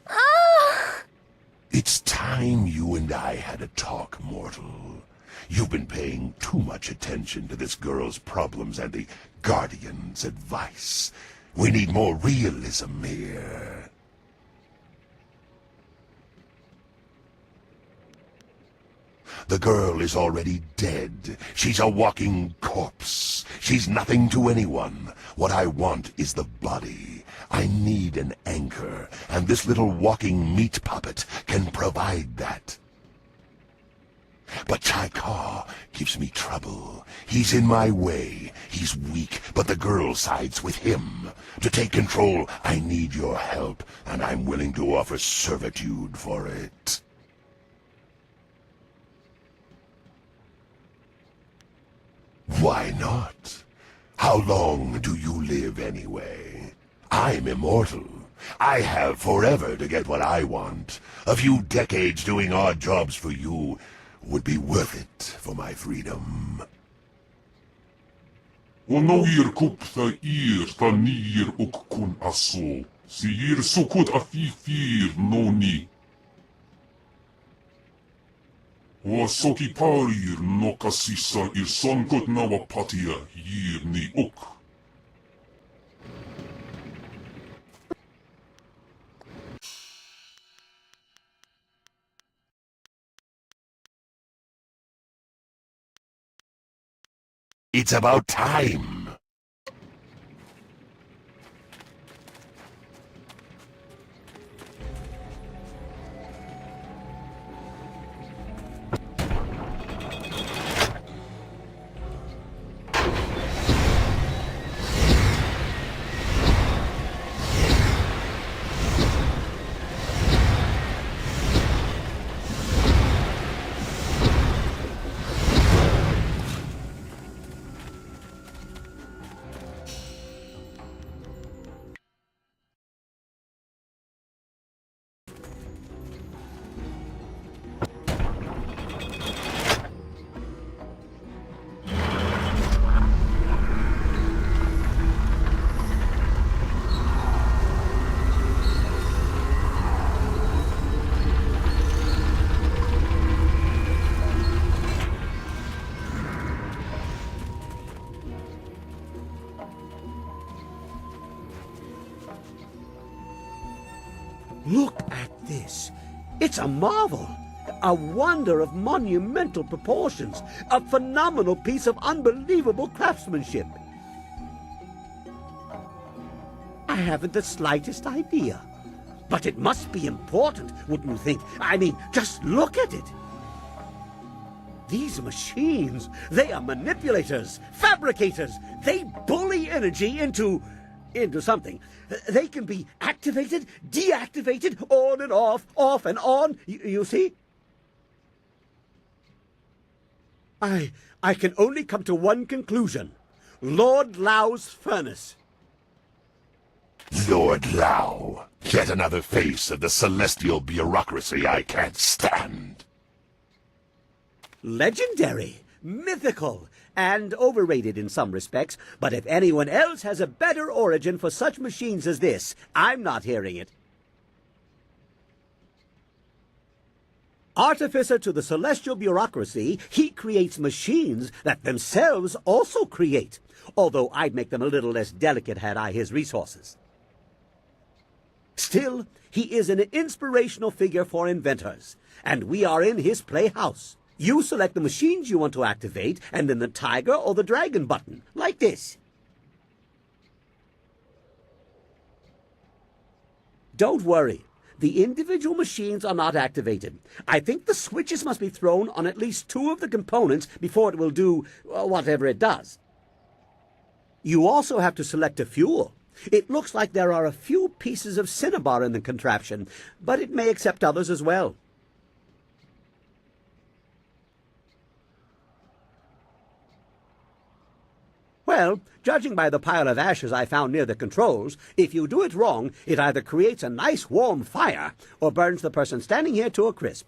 C: Oh!
L: It's time you and I had a talk, mortal. You've been paying too much attention to this girl's problems and the Guardian's advice. We need more realism here. The girl is already dead. She's a walking corpse. She's nothing to anyone. What I want is the body. I need an anchor, and this little walking meat puppet can provide that. But Chaika gives me trouble. He's in my way. He's weak, but the girl sides with him. To take control, I need your help, and I'm willing to offer servitude for it. Why not? How long do you live anyway? I'm immortal. I have forever to get what I want. A few decades doing odd jobs for you would be worth it for my freedom.
K: Onoir kuptha tanir kun aso. Sir sukut afifir noni. Soki parir no kasisa sonkot nawa patia ni uk.
L: It's about time.
S: Look at this. It's a marvel. A wonder of monumental proportions. A phenomenal piece of unbelievable craftsmanship. I haven't the slightest idea. But it must be important, wouldn't you think? I mean, just look at it. These machines, they are manipulators, fabricators. They bully energy into something. They can be activated, deactivated, on and off and on. You see? I can only come to one conclusion. Lord Lau's furnace.
L: Lord Lau, yet another face of the celestial bureaucracy I can't stand.
S: Legendary, mythical, and overrated in some respects, but if anyone else has a better origin for such machines as this, I'm not hearing it. Artificer to the celestial bureaucracy, he creates machines that themselves also create, although I'd make them a little less delicate had I his resources. Still, he is an inspirational figure for inventors, and we are in his playhouse. You select the machines you want to activate, and then the tiger or the dragon button, like this. Don't worry. The individual machines are not activated. I think the switches must be thrown on at least 2 of the components before it will do whatever it does. You also have to select a fuel. It looks like there are a few pieces of cinnabar in the contraption, but it may accept others as well. Well, judging by the pile of ashes I found near the controls, if you do it wrong, it either creates a nice warm fire or burns the person standing here to a crisp.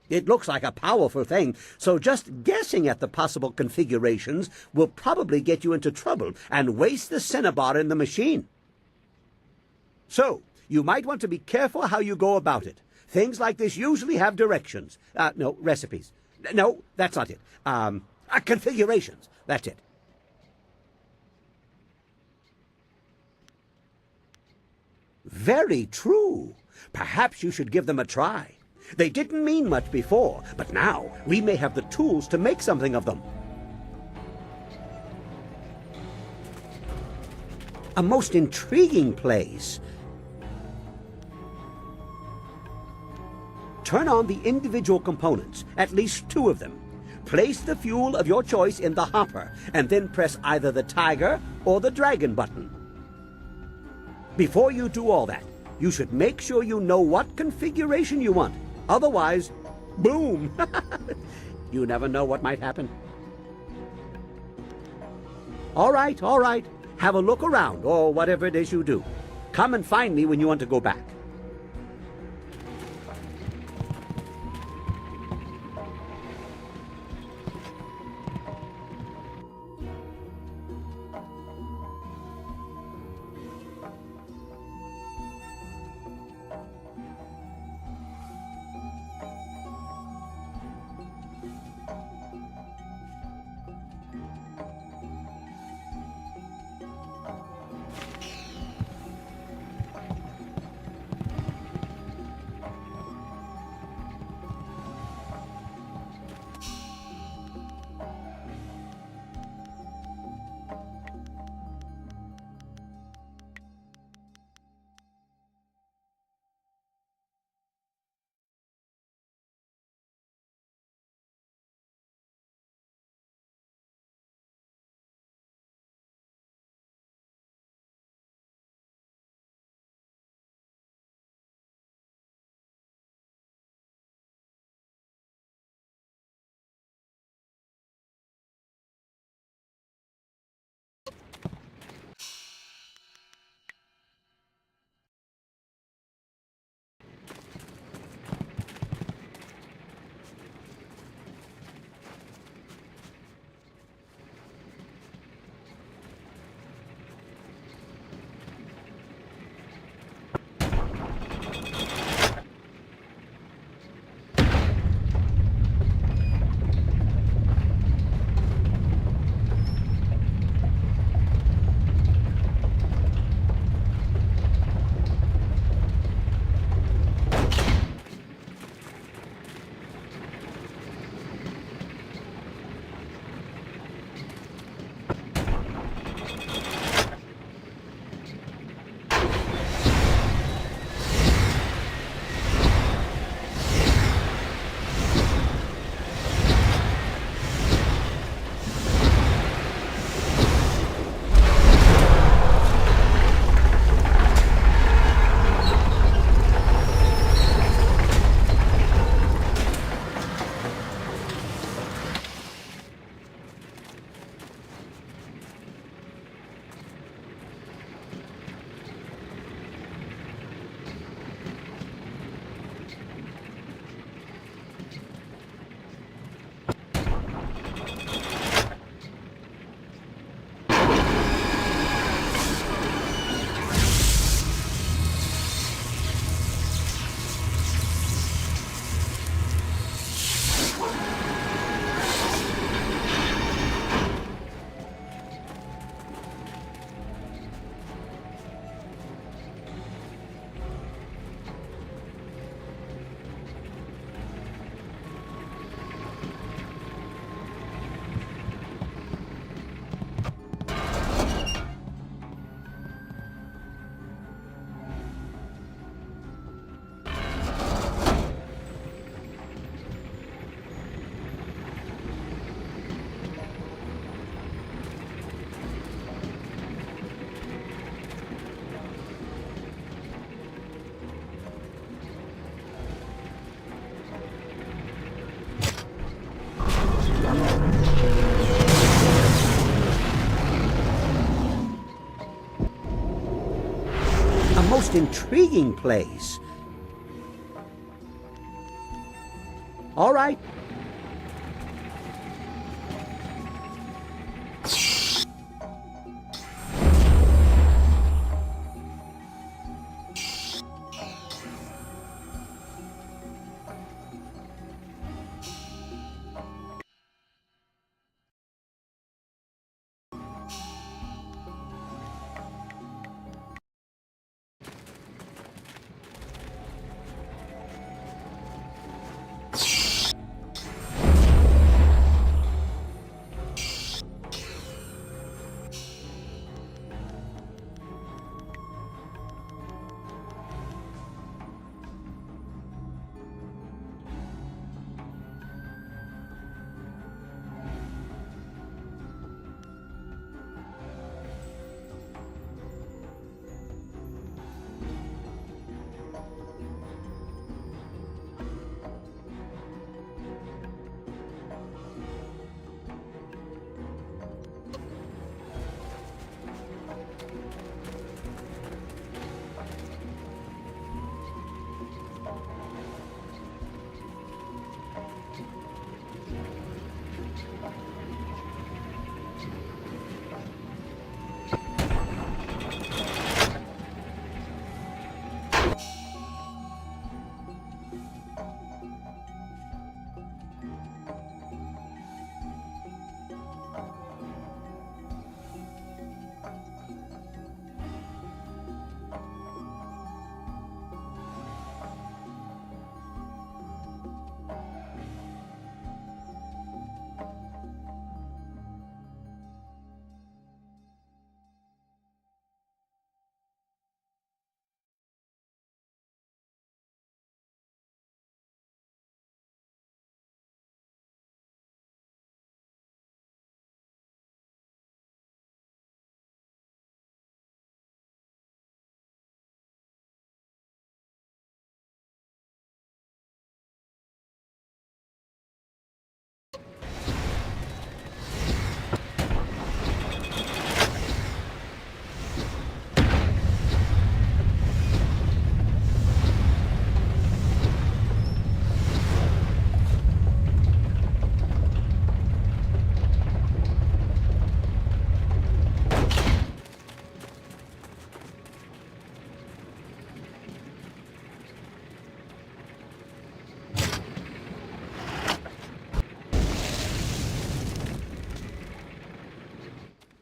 S: It looks like a powerful thing, so just guessing at the possible configurations will probably get you into trouble and waste the cinnabar in the machine. So, you might want to be careful how you go about it. Things like this usually have directions. No, recipes. No, that's not it. Configurations. That's it. Very true. Perhaps you should give them a try. They didn't mean much before, but now we may have the tools to make something of them. A most intriguing place. Turn on the individual components, at least 2 of them. Place the fuel of your choice in the hopper, and then press either the tiger or the dragon button. Before you do all that, you should make sure you know what configuration you want. Otherwise, boom! You never know what might happen. All right, all right. Have a look around, or whatever it is you do. Come and find me when you want to go back. Most intriguing place. All right.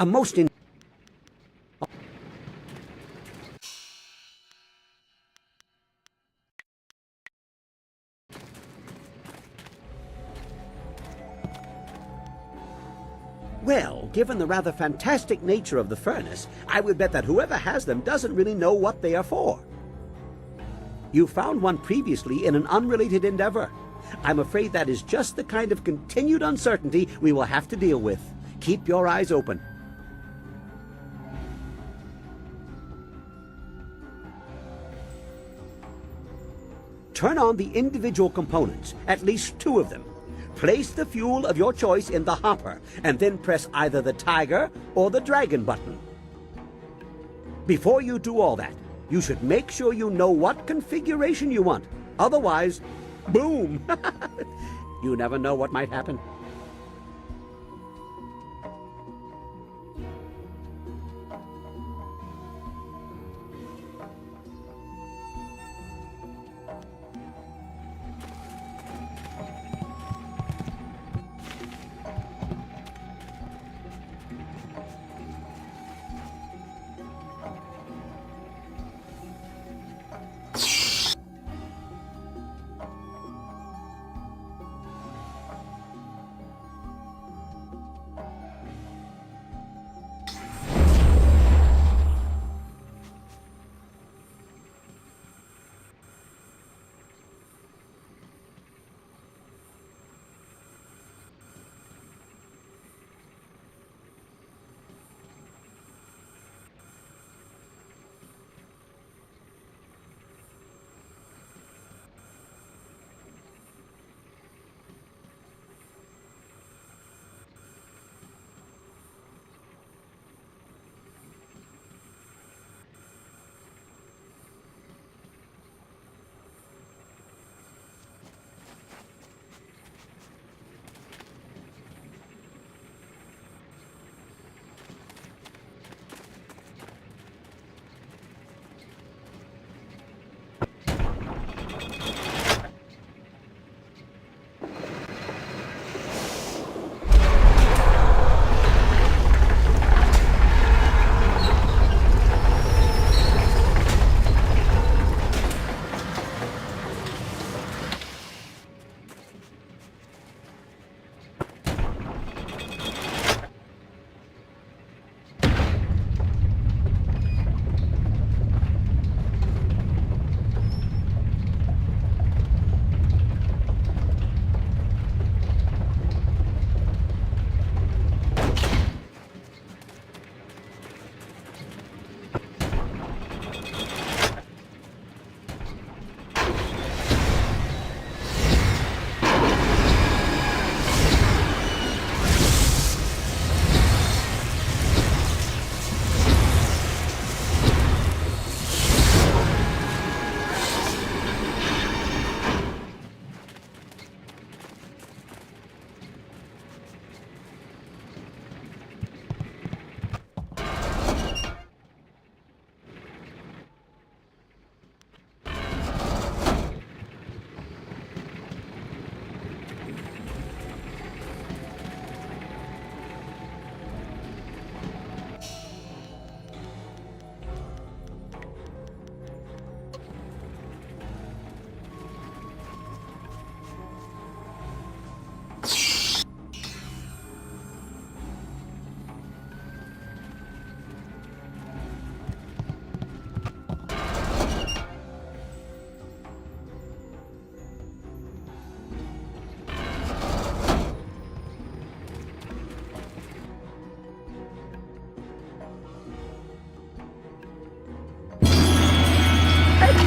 S: A most in... Well, given the rather fantastic nature of the furnace, I would bet that whoever has them doesn't really know what they are for. You found one previously in an unrelated endeavor. I'm afraid that is just the kind of continued uncertainty we will have to deal with. Keep your eyes open. Turn on the individual components, at least 2 of them. Place the fuel of your choice in the hopper, and then press either the tiger or the dragon button. Before you do all that, you should make sure you know what configuration you want. Otherwise, boom! You never know what might happen.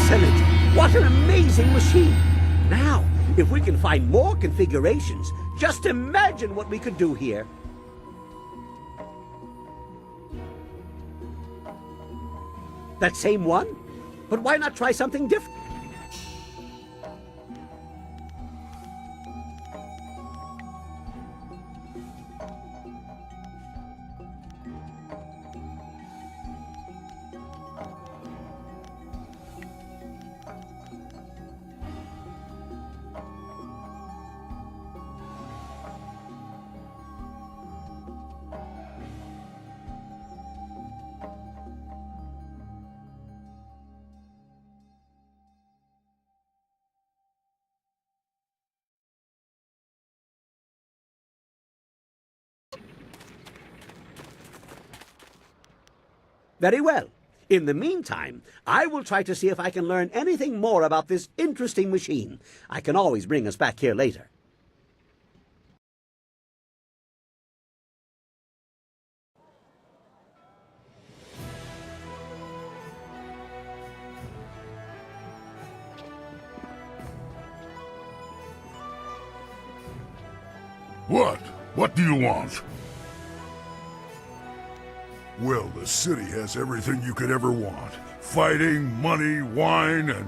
S: Excellent! What an amazing machine! Now, if we can find more configurations, just imagine what we could do here. That same one? But why not try something different? Very well. In the meantime, I will try to see if I can learn anything more about this interesting machine. I can always bring us back here later.
K: What? What do you want?
H: Well, the city has everything you could ever want. Fighting, money, wine, and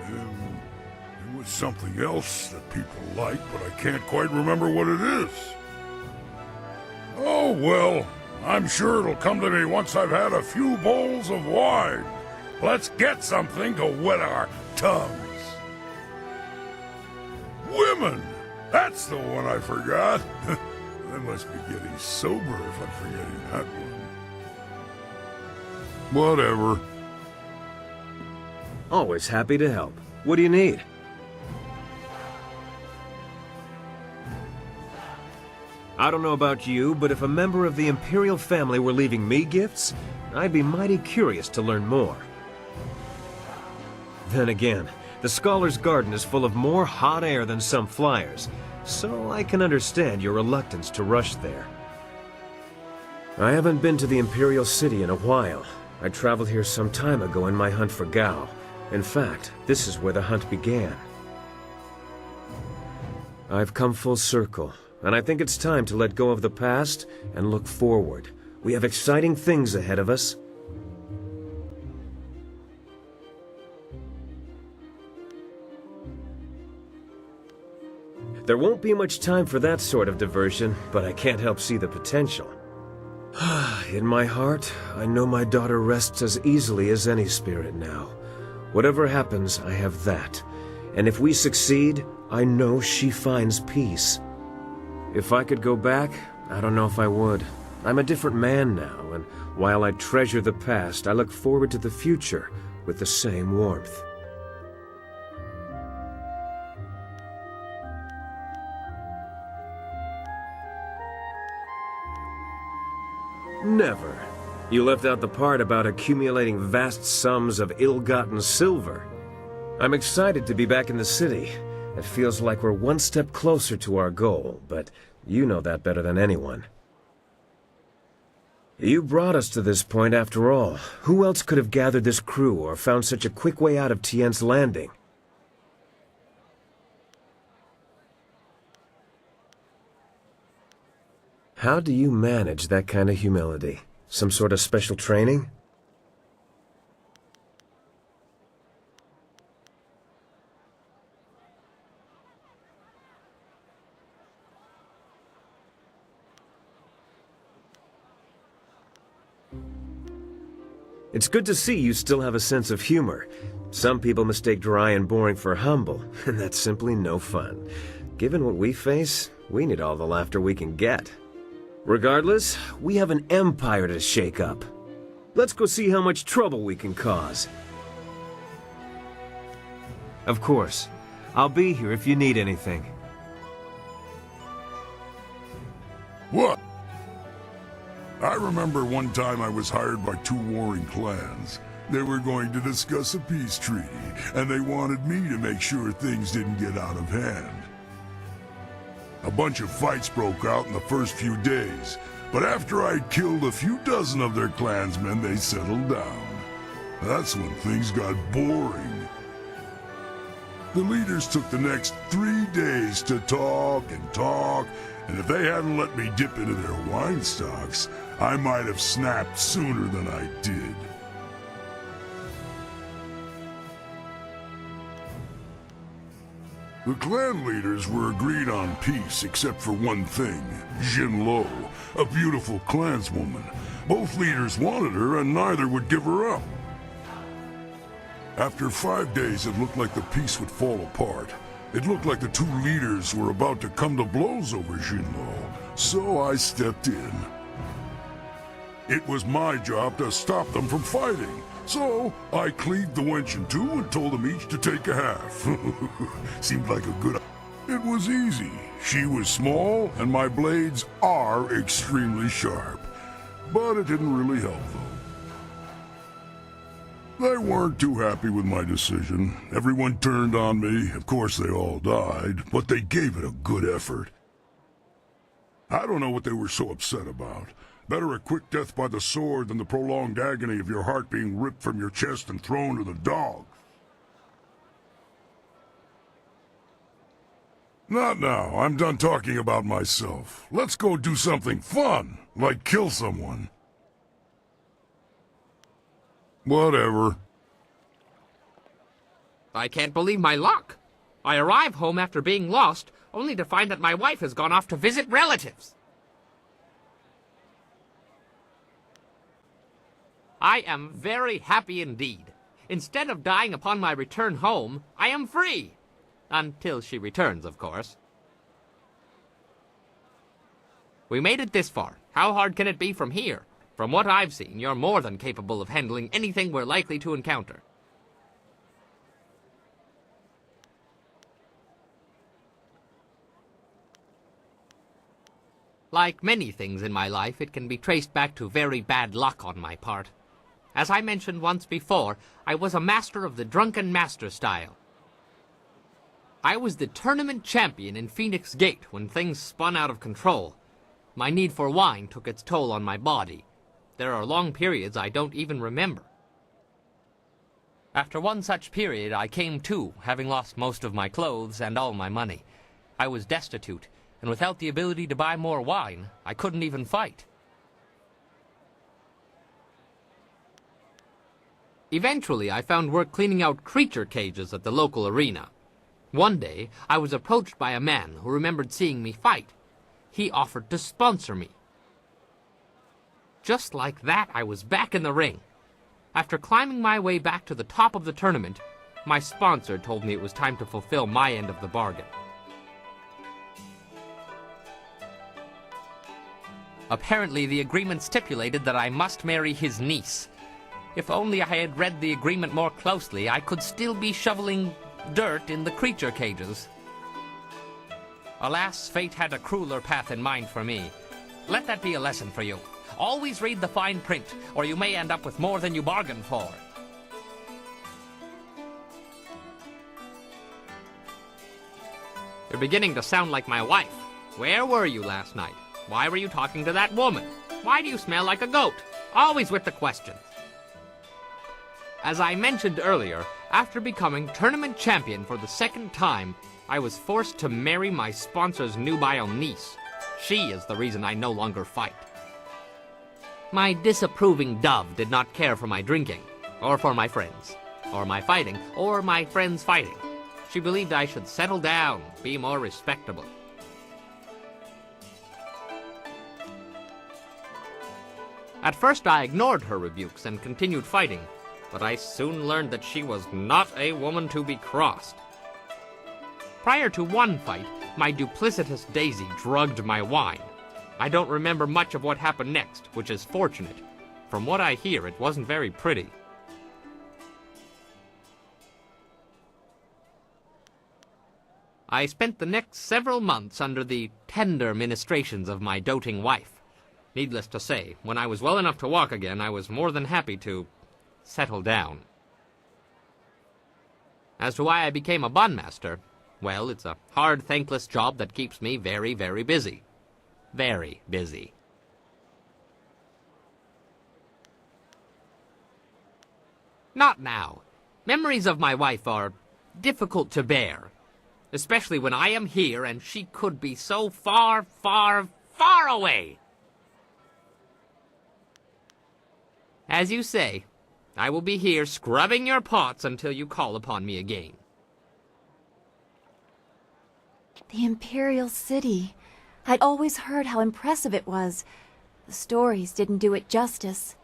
H: there was something else that people like, but I can't quite remember what it is. Oh, well, I'm sure it'll come to me once I've had a few bowls of wine. Let's get something to wet our tongues. Women! That's the one I forgot. I must be getting sober if I'm forgetting that one. Whatever.
A: Always happy to help. What do you need? I don't know about you, but if a member of the Imperial family were leaving me gifts, I'd be mighty curious to learn more. Then again, the Scholar's Garden is full of more hot air than some flyers, so I can understand your reluctance to rush there. I haven't been to the Imperial City in a while. I traveled here some time ago in my hunt for Gao. In fact, this is where the hunt began. I've come full circle, and I think it's time to let go of the past and look forward. We have exciting things ahead of us. There won't be much time for that sort of diversion, but I can't help see the potential. In my heart, I know my daughter rests as easily as any spirit now. Whatever happens, I have that. And if we succeed, I know she finds peace. If I could go back, I don't know if I would. I'm a different man now, and while I treasure the past, I look forward to the future with the same warmth. Never. You left out the part about accumulating vast sums of ill-gotten silver. I'm excited to be back in the city. It feels like we're one step closer to our goal, but you know that better than anyone. You brought us to this point after all. Who else could have gathered this crew or found such a quick way out of Tien's Landing? How do you manage that kind of humility? Some sort of special training? It's good to see you still have a sense of humor. Some people mistake dry and boring for humble, and that's simply no fun. Given what we face, we need all the laughter we can get. Regardless, we have an empire to shake up. Let's go see how much trouble we can cause. Of course. I'll be here if you need anything.
H: What? I remember one time I was hired by two warring clans. They were going to discuss a peace treaty, and they wanted me to make sure things didn't get out of hand. A bunch of fights broke out in the first few days, but after I'd killed a few dozen of their clansmen, they settled down. That's when things got boring. The leaders took the next 3 days to talk, and if they hadn't let me dip into their wine stocks, I might have snapped sooner than I did. The clan leaders were agreed on peace except for one thing, Jinlo, a beautiful clanswoman. Both leaders wanted her and neither would give her up. After 5 days, it looked like the peace would fall apart. It looked like the two leaders were about to come to blows over Jinlo, so I stepped in. It was my job to stop them from fighting. So, I cleaved the wench in two and told them each to take a half. Seemed like a good... It was easy. She was small, and my blades are extremely sharp. But it didn't really help, though. They weren't too happy with my decision. Everyone turned on me. Of course, they all died, but they gave it a good effort. I don't know what they were so upset about. Better a quick death by the sword than the prolonged agony of your heart being ripped from your chest and thrown to the dogs. Not now. I'm done talking about myself. Let's go do something fun, like kill someone. Whatever.
E: I can't believe my luck. I arrive home after being lost, only to find that my wife has gone off to visit relatives. I am very happy indeed. Instead of dying upon my return home, I am free. Until she returns, of course. We made it this far. How hard can it be from here? From what I've seen, you're more than capable of handling anything we're likely to encounter. Like many things in my life, it can be traced back to very bad luck on my part. As I mentioned once before, I was a master of the drunken master style. I was the tournament champion in Phoenix Gate when things spun out of control. My need for wine took its toll on my body. There are long periods I don't even remember. After one such period, I came to, having lost most of my clothes and all my money. I was destitute, and without the ability to buy more wine, I couldn't even fight. Eventually, I found work cleaning out creature cages at the local arena. One day, I was approached by a man who remembered seeing me fight. He offered to sponsor me. Just like that, I was back in the ring. After climbing my way back to the top of the tournament, my sponsor told me it was time to fulfill my end of the bargain. Apparently, the agreement stipulated that I must marry his niece. If only I had read the agreement more closely, I could still be shoveling dirt in the creature cages. Alas, fate had a crueler path in mind for me. Let that be a lesson for you. Always read the fine print, or you may end up with more than you bargained for. You're beginning to sound like my wife. Where were you last night? Why were you talking to that woman? Why do you smell like a goat? Always with the questions. As I mentioned earlier, after becoming tournament champion for the second time, I was forced to marry my sponsor's nubile niece. She is the reason I no longer fight. My disapproving dove did not care for my drinking, or for my friends, or my fighting, or my friends fighting. She believed I should settle down, be more respectable. At first I ignored her rebukes and continued fighting, but I soon learned that she was not a woman to be crossed. Prior to one fight, my duplicitous Daisy drugged my wine. I don't remember much of what happened next, which is fortunate. From what I hear, it wasn't very pretty. I spent the next several months under the tender ministrations of my doting wife. Needless to say, when I was well enough to walk again, I was more than happy to settle down. As to why I became a bondmaster, well, it's a hard, thankless job that keeps me very, very busy. Very busy. Not now. Memories of my wife are difficult to bear, especially when I am here and she could be so far, far, far away. As you say, I will be here scrubbing your pots until you call upon me again.
B: The Imperial City. I'd always heard how impressive it was. The stories didn't do it justice.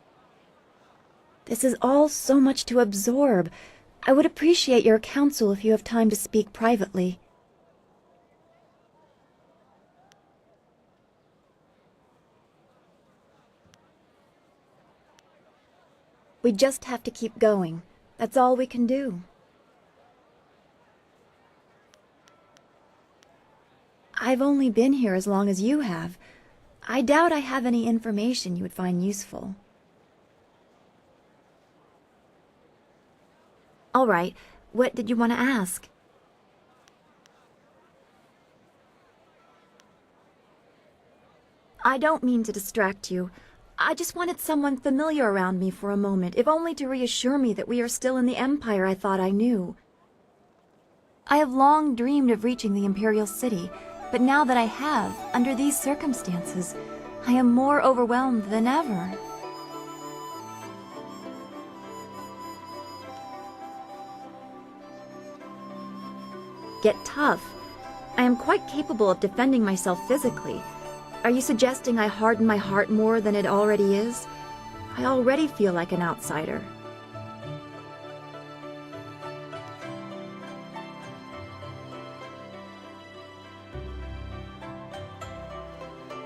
B: This is all so much to absorb. I would appreciate your counsel if you have time to speak privately. We just have to keep going. That's all we can do. I've only been here as long as you have. I doubt I have any information you would find useful. All right. What did you want to ask? I don't mean to distract you. I just wanted someone familiar around me for a moment, if only to reassure me that we are still in the Empire I thought I knew. I have long dreamed of reaching the Imperial City, but now that I have, under these circumstances, I am more overwhelmed than ever. Get tough. I am quite capable of defending myself physically. Are you suggesting I harden my heart more than it already is? I already feel like an outsider.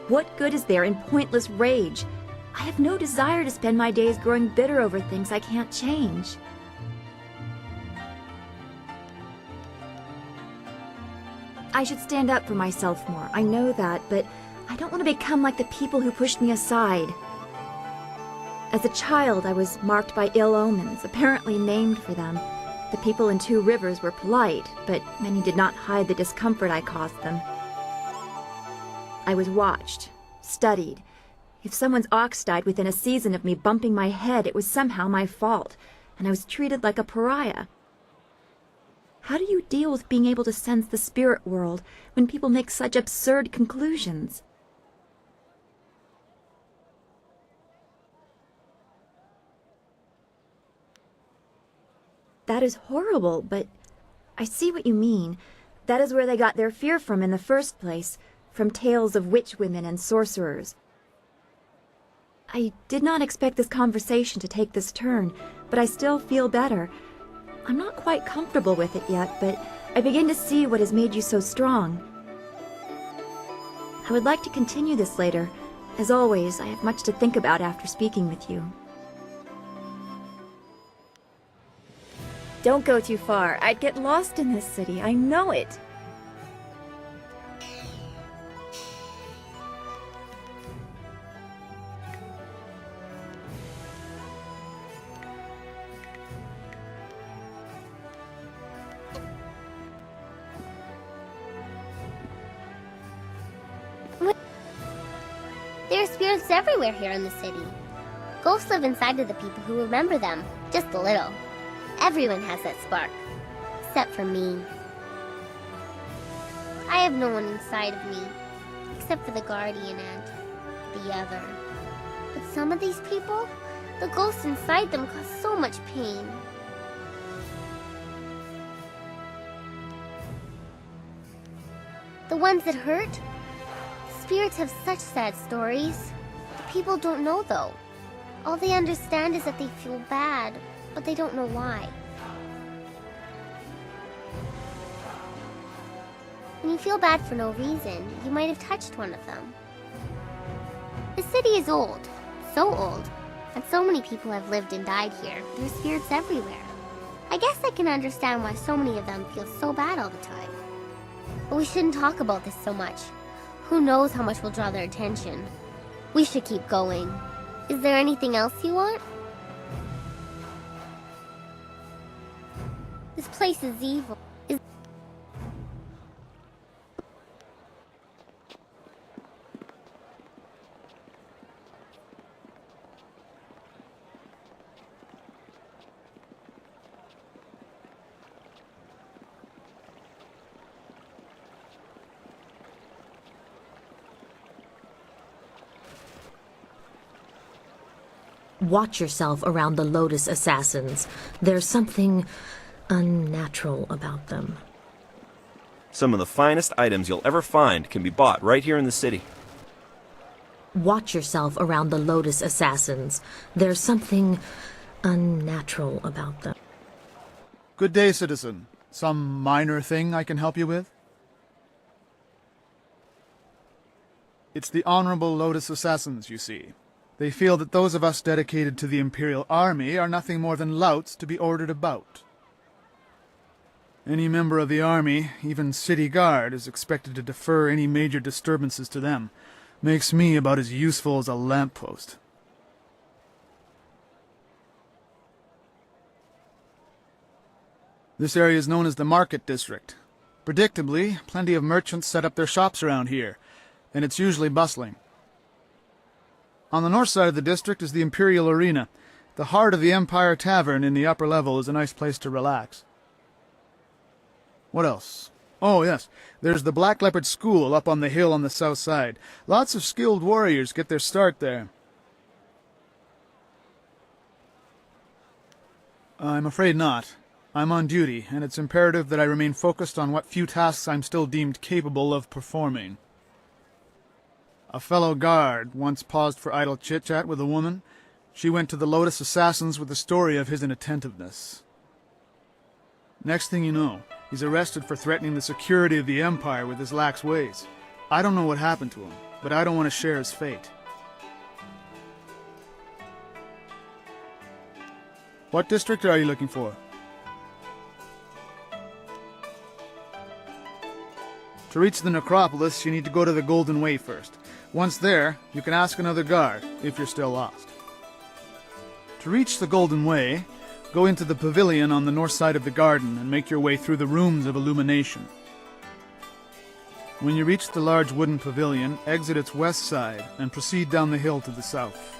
B: What good is there in pointless rage? I have no desire to spend my days growing bitter over things I can't change. I should stand up for myself more, I know that, but I don't want to become like the people who pushed me aside. As a child, I was marked by ill omens, apparently named for them. The people in Two Rivers were polite, but many did not hide the discomfort I caused them. I was watched, studied. If someone's ox died within a season of me bumping my head, it was somehow my fault, and I was treated like a pariah. How do you deal with being able to sense the spirit world when people make such absurd conclusions? That is horrible, but I see what you mean. That is where they got their fear from in the first place, from tales of witch women and sorcerers. I did not expect this conversation to take this turn, but I still feel better. I'm not quite comfortable with it yet, but I begin to see what has made you so strong. I would like to continue this later. As always, I have much to think about after speaking with you. Don't go too far. I'd get lost in this city. I know it.
C: There are spirits everywhere here in the city. Ghosts live inside of the people who remember them, just a little. Everyone has that spark, except for me. I have no one inside of me, except for the Guardian and the other. But some of these people, the ghosts inside them cause so much pain. The ones that hurt? Spirits have such sad stories. The people don't know though. All they understand is that they feel bad, but they don't know why. When you feel bad for no reason, you might have touched one of them. The city is old, so old, and so many people have lived and died here. There are spirits everywhere. I guess I can understand why so many of them feel so bad all the time. But we shouldn't talk about this so much. Who knows how much will draw their attention? We should keep going. Is there anything else you want? This place is evil.
U: Watch yourself around the Lotus Assassins. There's something unnatural about them.
G: Some of the finest items you'll ever find can be bought right here in the city.
U: Watch yourself around the Lotus Assassins. There's something unnatural about them.
V: Good day, citizen. Some minor thing I can help you with? It's the Honorable Lotus Assassins, you see. They feel that those of us dedicated to the Imperial Army are nothing more than louts to be ordered about. Any member of the army, even city guard, is expected to defer any major disturbances to them. Makes me about as useful as a lamppost. This area is known as the Market District. Predictably, plenty of merchants set up their shops around here, and it's usually bustling. On the north side of the district is the Imperial Arena. The heart of the Empire Tavern in the upper level is a nice place to relax. What else? Oh, yes, there's the Black Leopard School up on the hill on the south side. Lots of skilled warriors get their start there. I'm afraid not. I'm on duty, and it's imperative that I remain focused on what few tasks I'm still deemed capable of performing. A fellow guard once paused for idle chit-chat with a woman. She went to the Lotus Assassins with a story of his inattentiveness. Next thing you know, he's arrested for threatening the security of the Empire with his lax ways. I don't know what happened to him, but I don't want to share his fate. What district are you looking for? To reach the necropolis, you need to go to the Golden Way first. Once there, you can ask another guard, if you're still lost. To reach the Golden Way, go into the pavilion on the north side of the garden and make your way through the rooms of illumination. When you reach the large wooden pavilion, exit its west side and proceed down the hill to the south.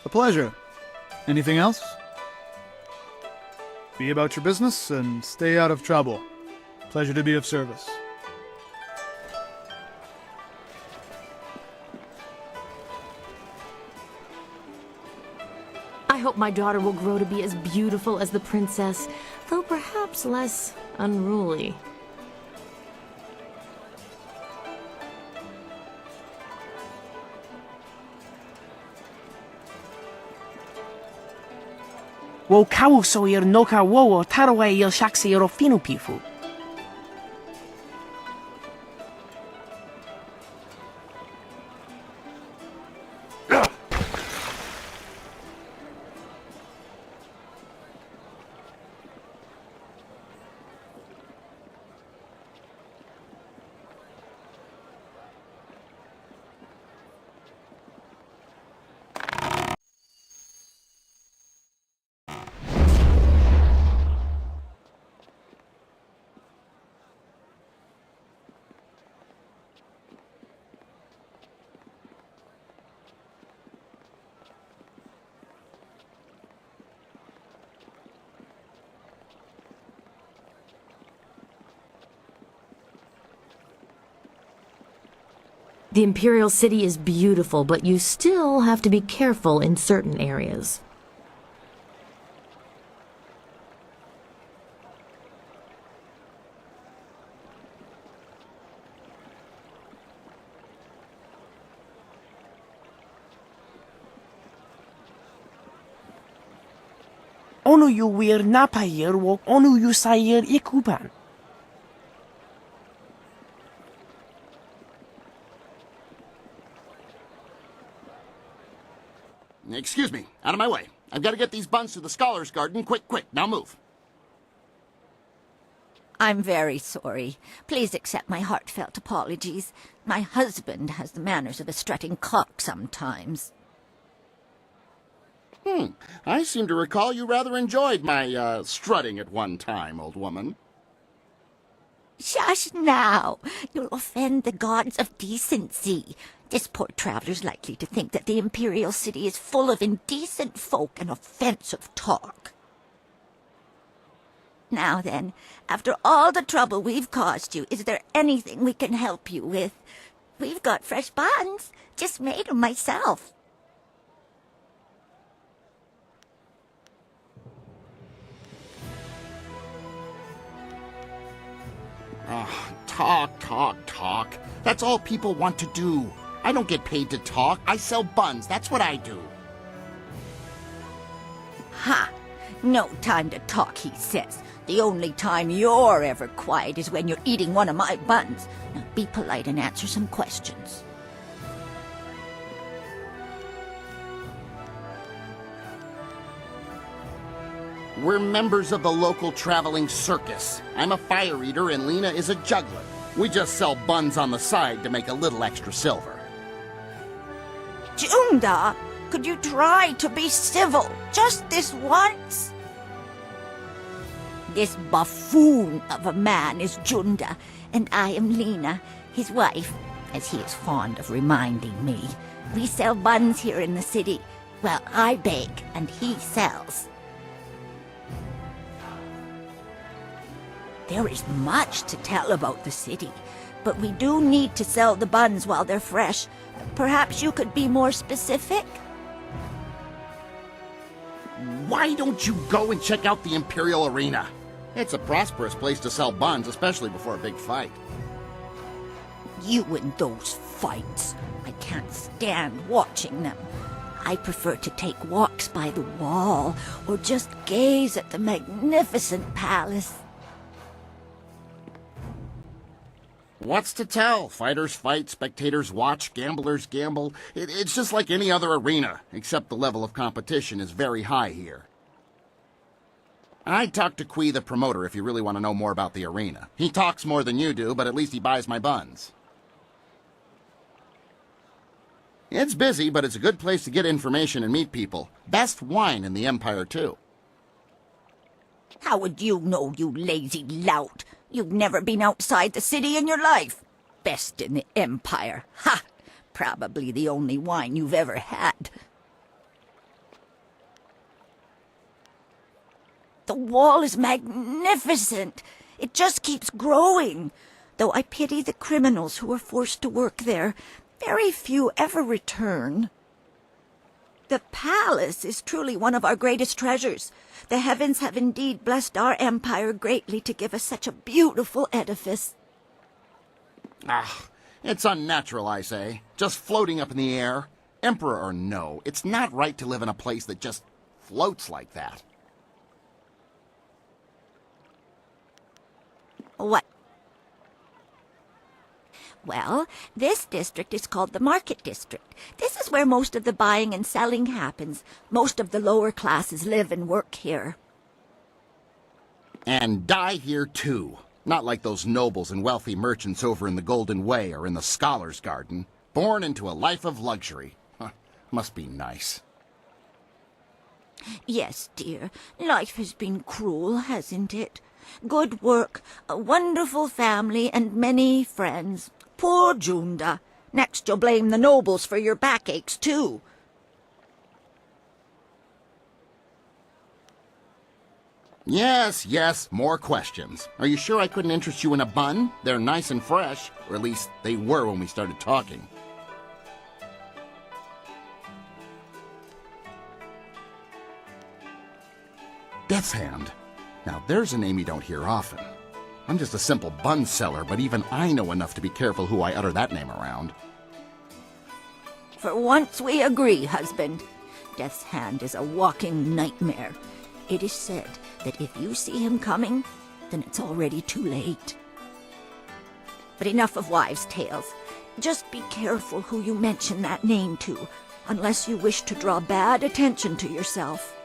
V: A pleasure. Anything else? Be about your business and stay out of trouble. Pleasure to be of service.
U: I hope my daughter will grow to be as beautiful as the princess, though perhaps less unruly.
Q: Wo kauso ir noka wo tarwe il shaksi iro finu pifu.
U: The Imperial City is beautiful, but you still have to be careful in certain areas.
Q: Onu yu wir napayir wo onu yu sayir ikupan.
P: Excuse me, out of my way. I've got to get these buns to the Scholars' Garden. Quick, quick, now move.
I: I'm very sorry. Please accept my heartfelt apologies. My husband has the manners of a strutting cock sometimes.
P: I seem to recall you rather enjoyed my, strutting at one time, old woman.
I: Shush now! You'll offend the gods of decency. This poor traveler's likely to think that the Imperial City is full of indecent folk and offensive talk. Now then, after all the trouble we've caused you, is there anything we can help you with? We've got fresh buns. Just made them myself.
P: Talk. That's all people want to do. I don't get paid to talk. I sell buns. That's what I do.
I: Ha! No time to talk, he says. The only time you're ever quiet is when you're eating one of my buns. Now be polite and answer some questions.
P: We're members of the local traveling circus. I'm a fire eater and Lena is a juggler. We just sell buns on the side to make a little extra silver.
I: Junda! Could you try to be civil, just this once? This buffoon of a man is Junda, and I am Lena, his wife, as he is fond of reminding me. We sell buns here in the city. Well, I bake, and he sells. There is much to tell about the city, but we do need to sell the buns while they're fresh. Perhaps you could be more specific?
P: Why don't you go and check out the Imperial Arena? It's a prosperous place to sell buns, especially before a big fight.
I: You and those fights. I can't stand watching them. I prefer to take walks by the wall, or just gaze at the magnificent palace.
P: What's to tell? Fighters fight, spectators watch, gamblers gamble. It's just like any other arena, except the level of competition is very high here. I'd talk to Kui, the promoter, if you really want to know more about the arena. He talks more than you do, but at least he buys my buns. It's busy, but it's a good place to get information and meet people. Best wine in the Empire, too.
I: How would you know, you lazy lout? You've never been outside the city in your life. Best in the Empire. Ha! Probably the only wine you've ever had. The wall is magnificent. It just keeps growing. Though I pity the criminals who are forced to work there. Very few ever return. The palace is truly one of our greatest treasures. The heavens have indeed blessed our empire greatly to give us such a beautiful edifice.
P: Ah, it's unnatural, I say. Just floating up in the air. Emperor or no, it's not right to live in a place that just floats like that.
I: What? Well, this district is called the Market District. This is where most of the buying and selling happens. Most of the lower classes live and work here.
P: And die here, too. Not like those nobles and wealthy merchants over in the Golden Way or in the Scholar's Garden. Born into a life of luxury. Huh, must be nice.
I: Yes, dear. Life has been cruel, hasn't it? Good work, a wonderful family, and many friends. Poor Junda. Next you'll blame the nobles for your backaches, too.
P: Yes, yes, more questions. Are you sure I couldn't interest you in a bun? They're nice and fresh. Or at least they were when we started talking. Death's Hand. Now there's a name you don't hear often. I'm just a simple bun seller, but even I know enough to be careful who I utter that name around.
I: For once we agree, husband. Death's Hand is a walking nightmare. It is said that if you see him coming, then it's already too late. But enough of wives' tales. Just be careful who you mention that name to, unless you wish to draw bad attention to yourself.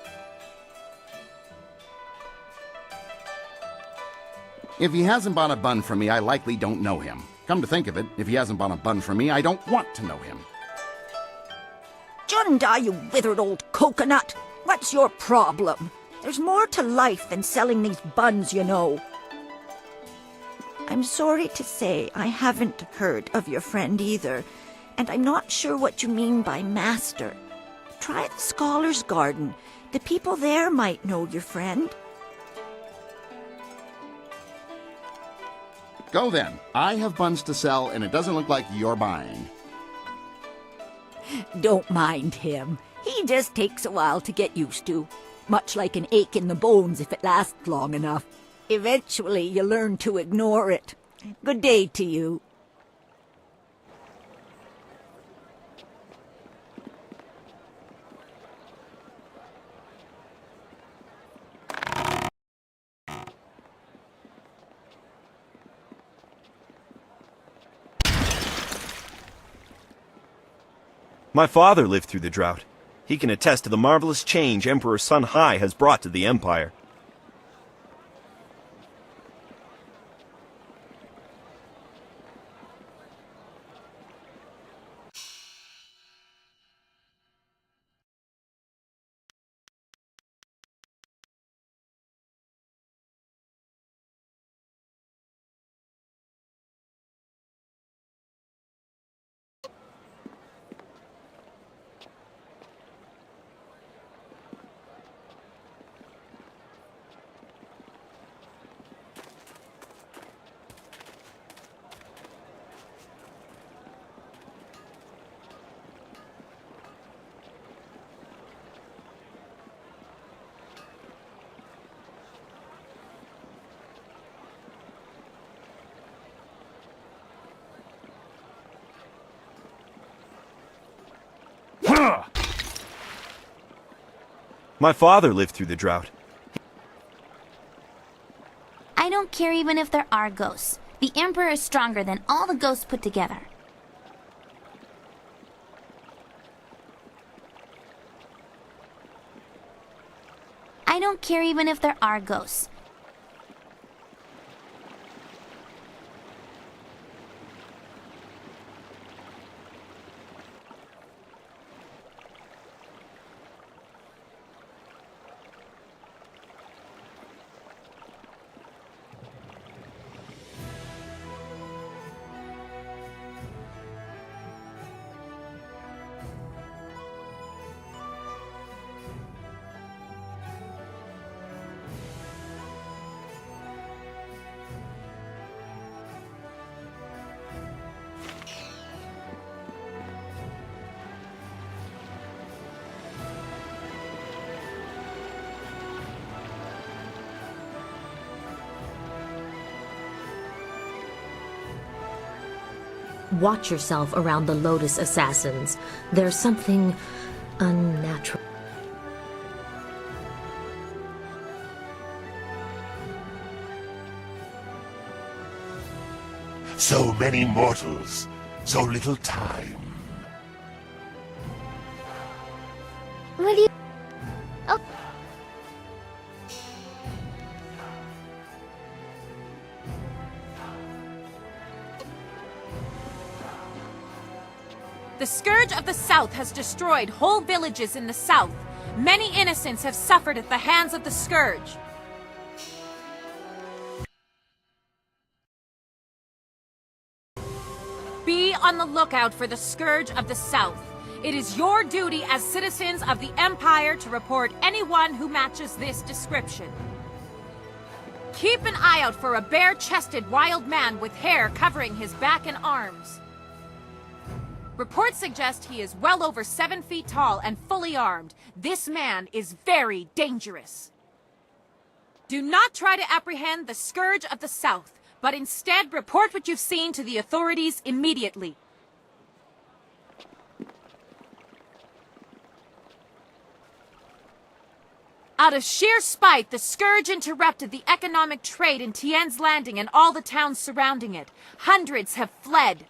P: If he hasn't bought a bun from me, I likely don't know him. Come to think of it, if he hasn't bought a bun from me, I don't want to know him.
I: Junda, you withered old coconut! What's your problem? There's more to life than selling these buns, you know. I'm sorry to say I haven't heard of your friend either, and I'm not sure what you mean by master. Try the Scholar's Garden. The people there might know your friend.
P: Go then. I have buns to sell, and it doesn't look like you're buying.
I: Don't mind him. He just takes a while to get used to. Much like an ache in the bones if it lasts long enough. Eventually you learn to ignore it. Good day to you.
G: My father lived through the drought. He can attest to the marvelous change Emperor Sun Hai has brought to the Empire. My father lived through the drought.
C: I don't care even if there are ghosts. The Emperor is stronger than all the ghosts put together. I don't care even if there are ghosts.
U: Watch yourself around the Lotus Assassins. There's something unnatural.
L: So many mortals, so little time.
C: What do you... Oh.
M: The Scourge of the South has destroyed whole villages in the south. Many innocents have suffered at the hands of the Scourge. Be on the lookout for the Scourge of the South. It is your duty as citizens of the Empire to report anyone who matches this description. Keep an eye out for a bare-chested wild man with hair covering his back and arms. Reports suggest he is well over 7 feet tall and fully armed. This man is very dangerous. Do not try to apprehend the Scourge of the South, but instead report what you've seen to the authorities immediately. Out of sheer spite, the Scourge interrupted the economic trade in Tien's Landing and all the towns surrounding it. Hundreds have fled.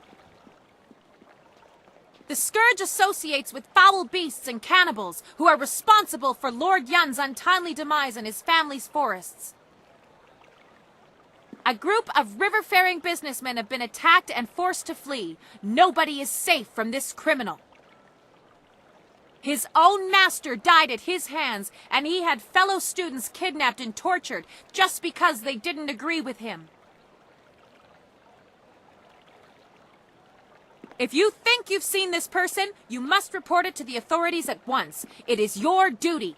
M: The Scourge associates with foul beasts and cannibals who are responsible for Lord Yun's untimely demise in his family's forests. A group of river-faring businessmen have been attacked and forced to flee. Nobody is safe from this criminal. His own master died at his hands, and he had fellow students kidnapped and tortured just because they didn't agree with him. If you think you've seen this person, you must report it to the authorities at once. It is your duty.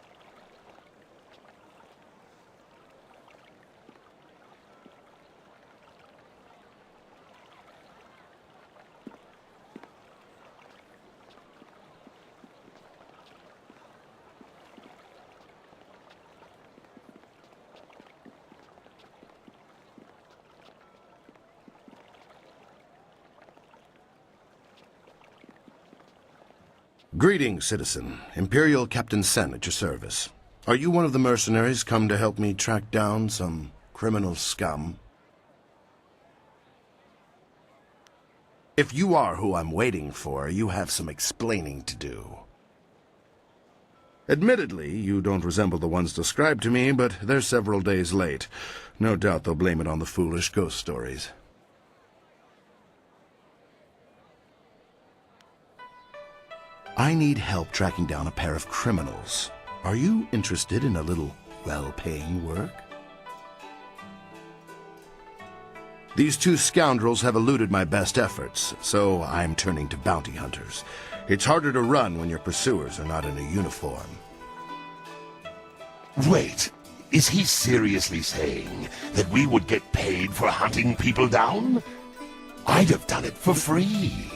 N: Greetings, citizen. Imperial Captain Sen at your service. Are you one of the mercenaries come to help me track down some criminal scum? If you are who I'm waiting for, you have some explaining to do. Admittedly, you don't resemble the ones described to me, but they're several days late. No doubt they'll blame it on the foolish ghost stories. I need help tracking down a pair of criminals. Are you interested in a little well-paying work? These two scoundrels have eluded my best efforts, so I'm turning to bounty hunters. It's harder to run when your pursuers are not in a uniform.
L: Wait, is he seriously saying that we would get paid for hunting people down? I'd have done it for free.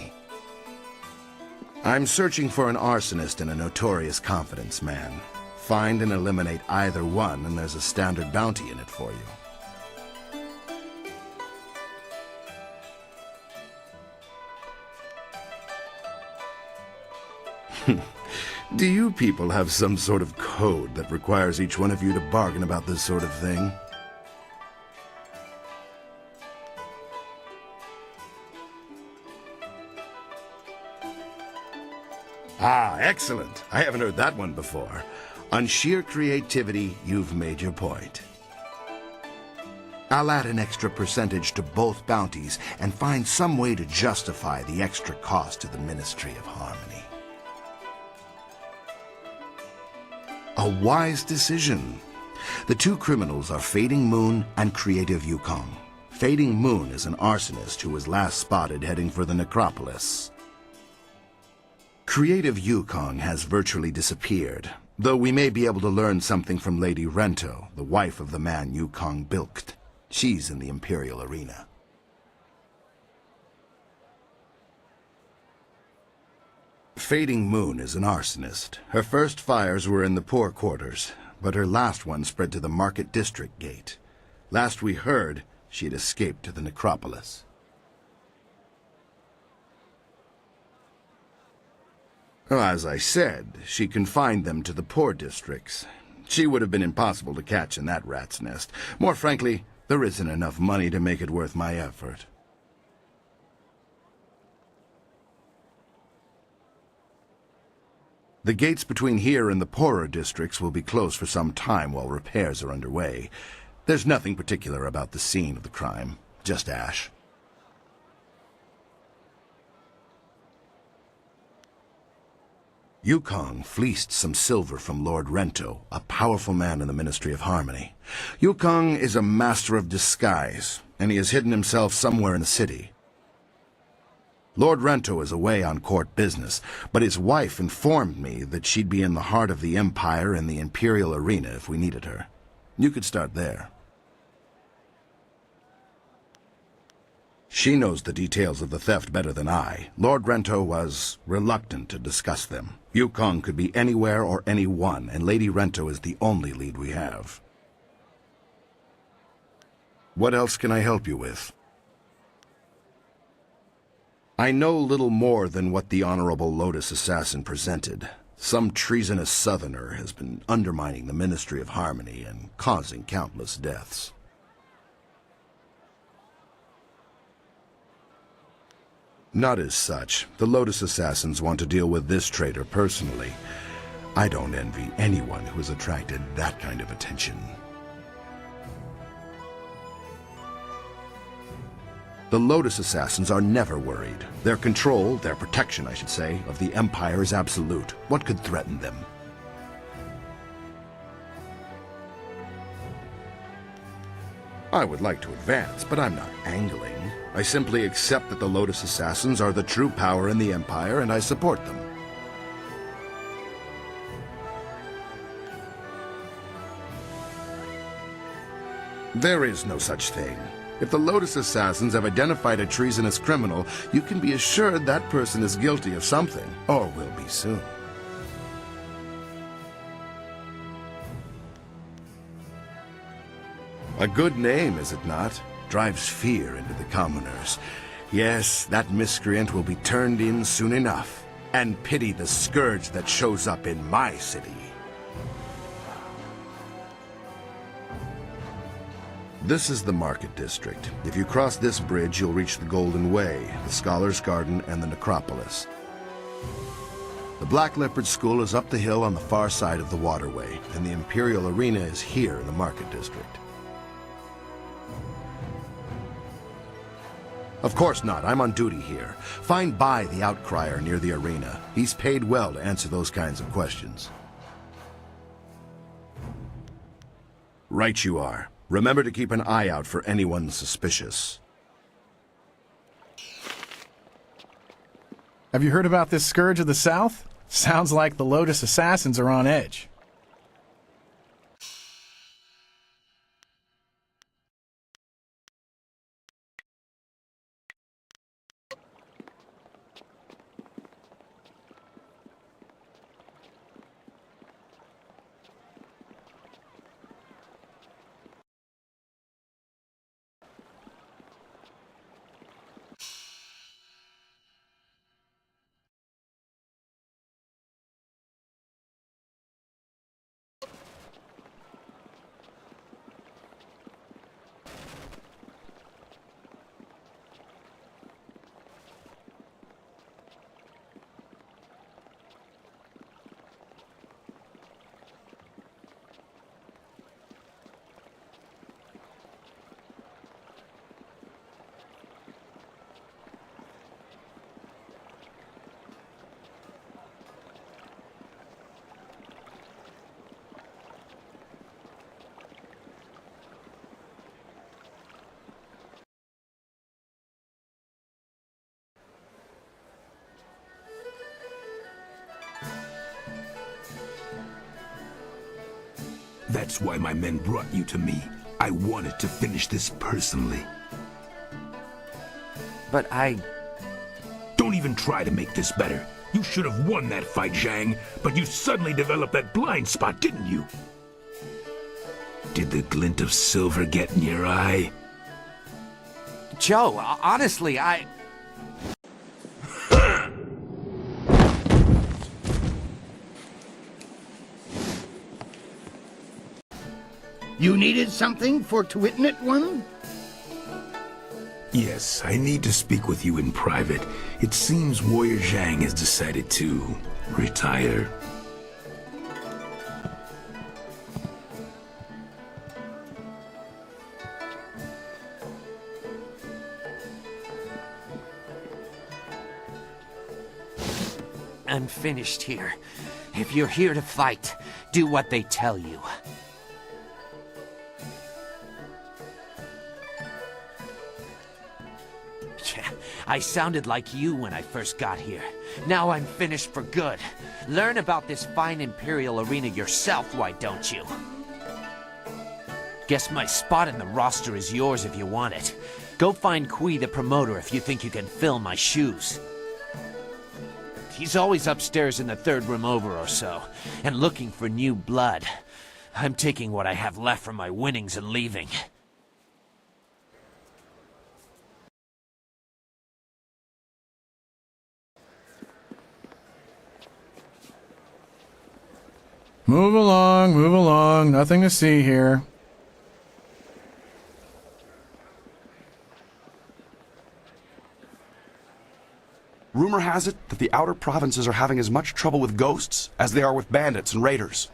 N: I'm searching for an arsonist and a notorious confidence man. Find and eliminate either one, and there's a standard bounty in it for you. Do you people have some sort of code that requires each one of you to bargain about this sort of thing? Ah, excellent. I haven't heard that one before. On sheer creativity, you've made your point. I'll add an extra percentage to both bounties and find some way to justify the extra cost to the Ministry of Harmony. A wise decision. The two criminals are Fading Moon and Creative Yukong. Fading Moon is an arsonist who was last spotted heading for the necropolis. Creative Yukong has virtually disappeared, though we may be able to learn something from Lady Rento, the wife of the man Yukong bilked. She's in the Imperial Arena. Fading Moon is an arsonist. Her first fires were in the poor quarters, but her last one spread to the Market District Gate. Last we heard, she had escaped to the necropolis. Well, as I said, she confined them to the poor districts. She would have been impossible to catch in that rat's nest. More frankly, there isn't enough money to make it worth my effort. The gates between here and the poorer districts will be closed for some time while repairs are underway. There's nothing particular about the scene of the crime, just ash. Yukong fleeced some silver from Lord Rento, a powerful man in the Ministry of Harmony. Yukong is a master of disguise, and he has hidden himself somewhere in the city. Lord Rento is away on court business, but his wife informed me that she'd be in the heart of the Empire in the Imperial Arena if we needed her. You could start there. She knows the details of the theft better than I. Lord Rento was reluctant to discuss them. Yukong could be anywhere or anyone, and Lady Rento is the only lead we have. What else can I help you with? I know little more than what the Honorable Lotus Assassin presented. Some treasonous southerner has been undermining the Ministry of Harmony and causing countless deaths. Not as such. The Lotus Assassins want to deal with this traitor personally. I don't envy anyone who has attracted that kind of attention. The Lotus Assassins are never worried. Their control, their protection, I should say, of the Empire is absolute. What could threaten them? I would like to advance, but I'm not angling. I simply accept that the Lotus Assassins are the true power in the Empire, and I support them. There is no such thing. If the Lotus Assassins have identified a treasonous criminal, you can be assured that person is guilty of something, or will be soon. A good name, is it not? Drives fear into the commoners. Yes, that miscreant will be turned in soon enough. And pity the scourge that shows up in my city. This is the Market District. If you cross this bridge, you'll reach the Golden Way, the Scholar's Garden, and the Necropolis. The Black Leopard School is up the hill on the far side of the waterway, and the Imperial Arena is here in the Market District. Of course not. I'm on duty here. Find Bai the Outcrier near the arena. He's paid well to answer those kinds of questions. Right you are. Remember to keep an eye out for anyone suspicious.
F: Have you heard about this Scourge of the South? Sounds like the Lotus Assassins are on edge.
J: That's why my men brought you to me. I wanted to finish this personally.
R: But
J: Don't even try to make this better. You should have won that fight, Zhang, but you suddenly developed that blind spot, didn't you? Did the glint of silver get in your eye?
R: Joe, honestly,
O: You needed something for to witness one?
J: Yes, I need to speak with you in private. It seems Warrior Zhang has decided to retire.
R: I'm finished here. If you're here to fight, do what they tell you. I sounded like you when I first got here. Now I'm finished for good. Learn about this fine Imperial arena yourself, why don't you? Guess my spot in the roster is yours if you want it. Go find Kui the promoter if you think you can fill my shoes. He's always upstairs in the third room over or so, and looking for new blood. I'm taking what I have left from my winnings and leaving.
F: Move along, nothing to see here.
W: Rumor has it that the outer provinces are having as much trouble with ghosts as they are with bandits and raiders.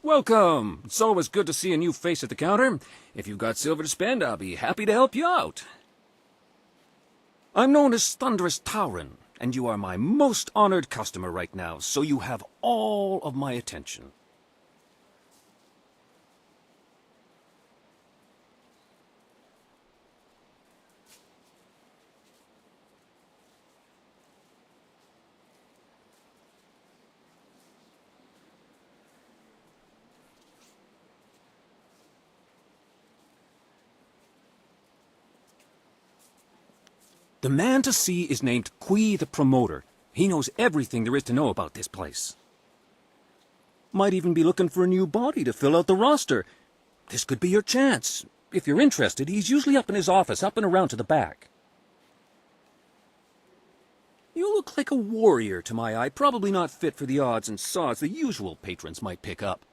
X: Welcome! It's always good to see a new face at the counter. If you've got silver to spend, I'll be happy to help you out. I'm known as Thunderous Tauren, and you are my most honored customer right now, so you have all of my attention. The man to see is named Kui the Promoter. He knows everything there is to know about this place. Might even be looking for a new body to fill out the roster. This could be your chance. If you're interested, he's usually up in his office, up and around to the back. You look like a warrior to my eye, probably not fit for the odds and sods the usual patrons might pick up.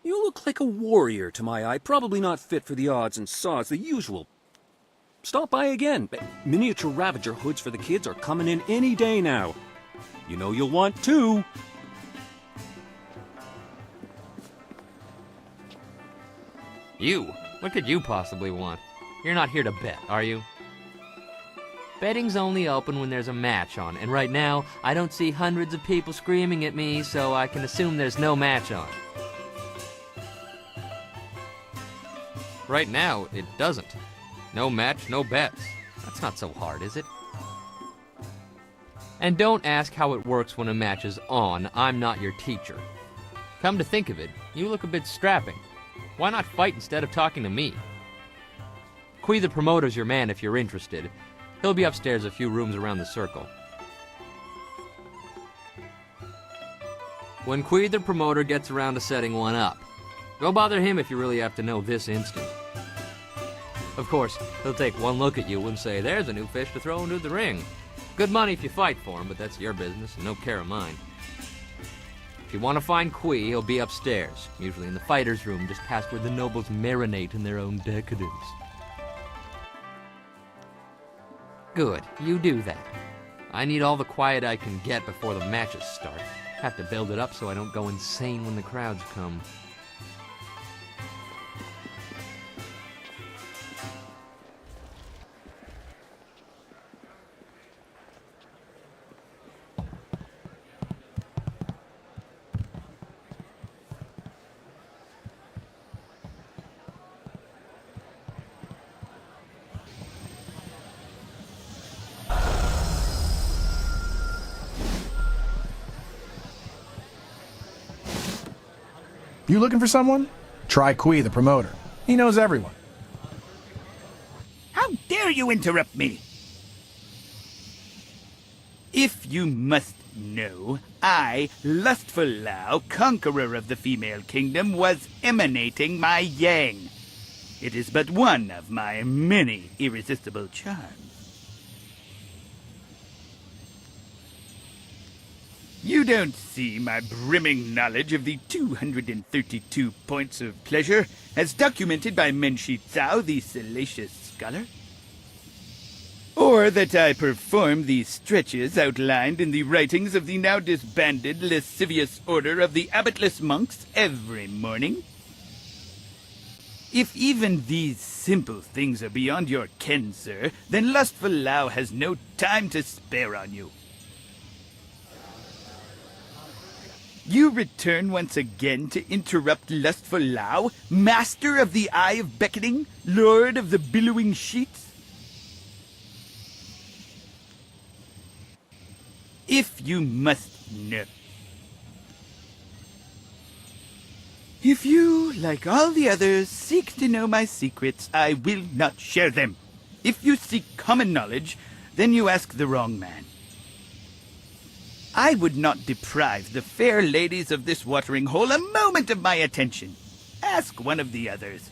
X: You look like a warrior to my eye, probably not fit for the odds and sods the usual. Stop by again. Miniature Ravager hoods for the kids are coming in any day now. You know you'll want two.
E: You? What could you possibly want? You're not here to bet, are you? Betting's only open when there's a match on, and right now, I don't see hundreds of people screaming at me, so I can assume there's no match on. Right now, it doesn't. No match, no bets. That's not so hard, is it? And don't ask how it works when a match is on. I'm not your teacher. Come to think of it, you look a bit strapping. Why not fight instead of talking to me? Kui the Promoter's your man if you're interested. He'll be upstairs a few rooms around the circle. When Kui the Promoter gets around to setting one up, go bother him if you really have to know this instant. Of course, he'll take one look at you and say, there's a new fish to throw into the ring. Good money if you fight for him, but that's your business and no care of mine. If you want to find Kui, he'll be upstairs, usually in the fighter's room, just past where the nobles marinate in their own decadence. Good, you do that. I need all the quiet I can get before the matches start. Have to build it up so I don't go insane when the crowds come.
F: You looking for someone? Try Kui, the promoter. He knows everyone.
D: How dare you interrupt me? If you must know, I, Lustful Lao, conqueror of the female kingdom, was emanating my yang. It is but one of my many irresistible charms. You don't see my brimming knowledge of the 232 points of pleasure as documented by Menshi Tsao, the salacious scholar? Or that I perform the stretches outlined in the writings of the now disbanded lascivious order of the abbotless monks every morning? If even these simple things are beyond your ken, sir, then Lustful Lao has no time to spare on you. You return once again to interrupt Lustful Lao, master of the Eye of Beckoning, lord of the billowing sheets? If you must know. If you, like all the others, seek to know my secrets, I will not share them. If you seek common knowledge, then you ask the wrong man. I would not deprive the fair ladies of this watering hole a moment of my attention. Ask one of the others.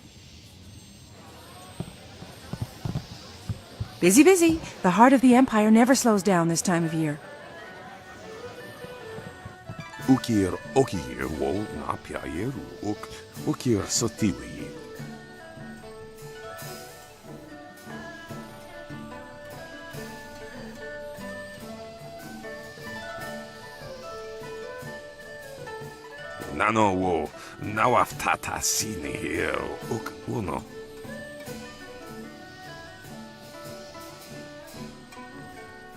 K: Busy, busy. The heart of the Empire never slows down this time of year.
R: Ukir okir wo napyair ukir sotiwi. Nano wo nawaftata sini here uk uno.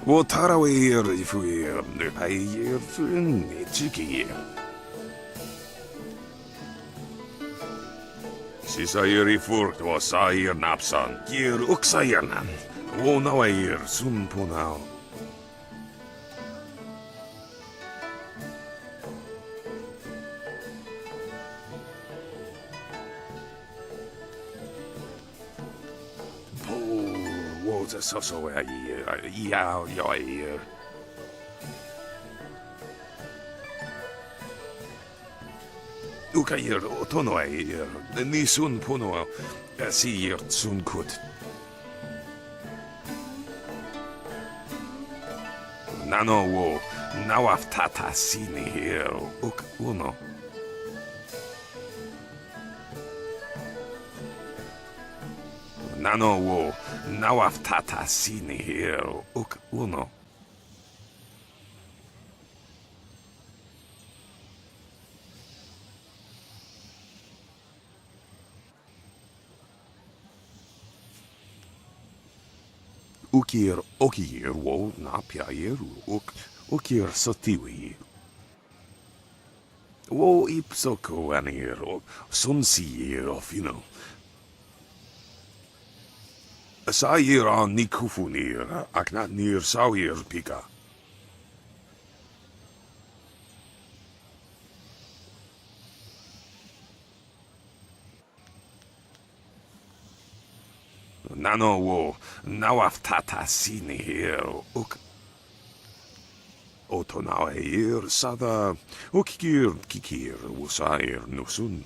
R: Wo tarawir ifuir nepayir fun chiki. Sisayir ifurt was sayir napsan gir uksayirnan. Wo nawayir sunpunao. So yeah. Ukayir otonoir ni sun puno siyir sun kut. Nano wo nawaftata sini here uk uno. Nano wo nawaftata sini here uk uno. Ukir okir wo napyair ukir sotiwi. Wo ipsoko anir sunsir of Sayir an nikufunir, aknat nir sawir pika. Nano wo nawaftata sini here uk. Otonawair sada ukikir kikir wusair nusun.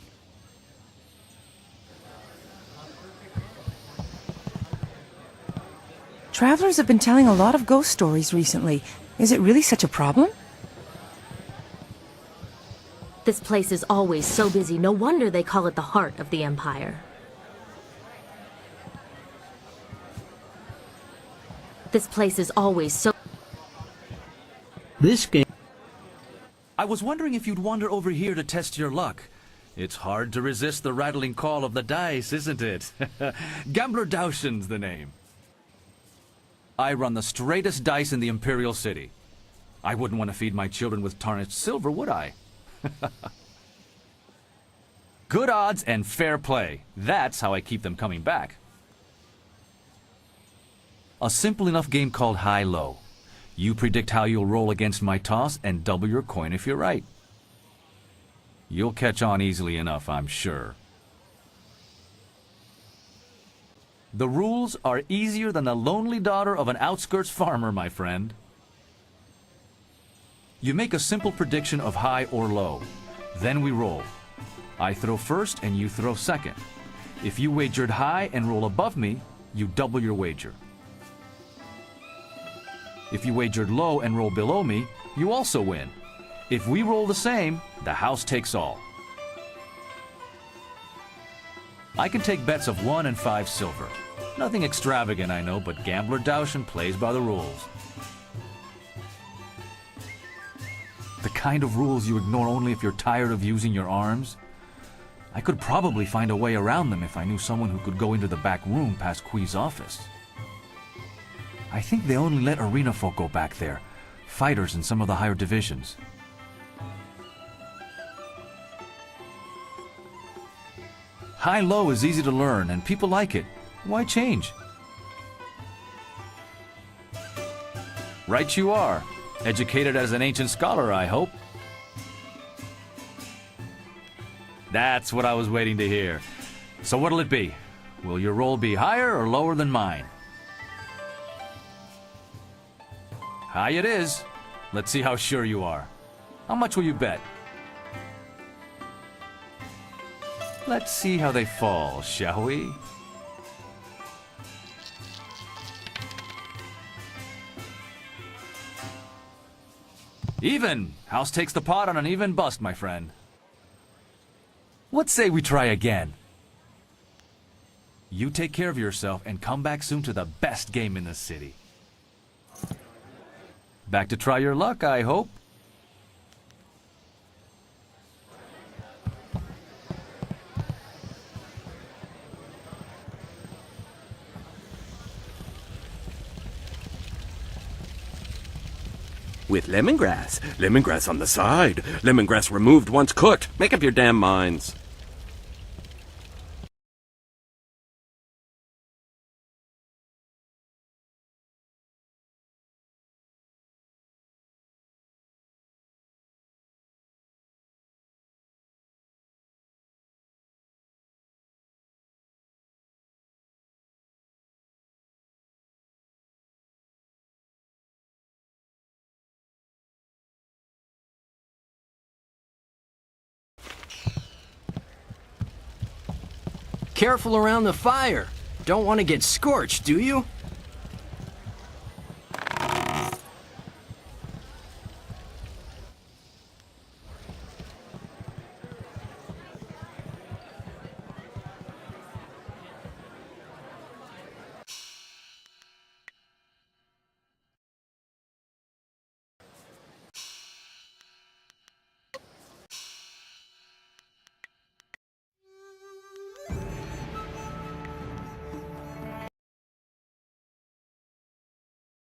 K: Travelers have been telling a lot of ghost stories recently. Is it really such a problem?
U: This place is always so busy. No wonder they call it the heart of the Empire. This place is always so...
S: This game... I was wondering if you'd wander over here to test your luck. It's hard to resist the rattling call of the dice, isn't it? Gambler Daoshin's the name. I run the straightest dice in the Imperial City. I wouldn't want to feed my children with tarnished silver, would I? Good odds and fair play. That's how I keep them coming back. A simple enough game called high-low. You predict how you'll roll against my toss and double your coin if you're right. You'll catch on easily enough, I'm sure. The rules are easier than the lonely daughter of an outskirts farmer, my friend. You make a simple prediction of high or low. Then we roll. I throw first and you throw second. If you wagered high and roll above me, you double your wager. If you wagered low and roll below me, you also win. If we roll the same, the house takes all. I can take bets of 1 and 5 silver. Nothing extravagant, I know, but Gambler Daushin plays by the rules. The kind of rules you ignore only if you're tired of using your arms. I could probably find a way around them if I knew someone who could go into the back room past Kui's office. I think they only let arena folk go back there, fighters in some of the higher divisions. High-low is easy to learn, and people like it. Why change? Right you are. Educated as an ancient scholar, I hope. That's what I was waiting to hear. So what'll it be? Will your roll be higher or lower than mine? High it is. Let's see how sure you are. How much will you bet? Let's see how they fall, shall we? Even! House takes the pot on an even bust, my friend. What say we try again? You take care of yourself and come back soon to the best game in the city. Back to try your luck, I hope.
X: With lemongrass. Lemongrass on the side. Lemongrass removed once cooked. Make up your damn minds.
Q: Careful around the fire. Don't want to get scorched, do you?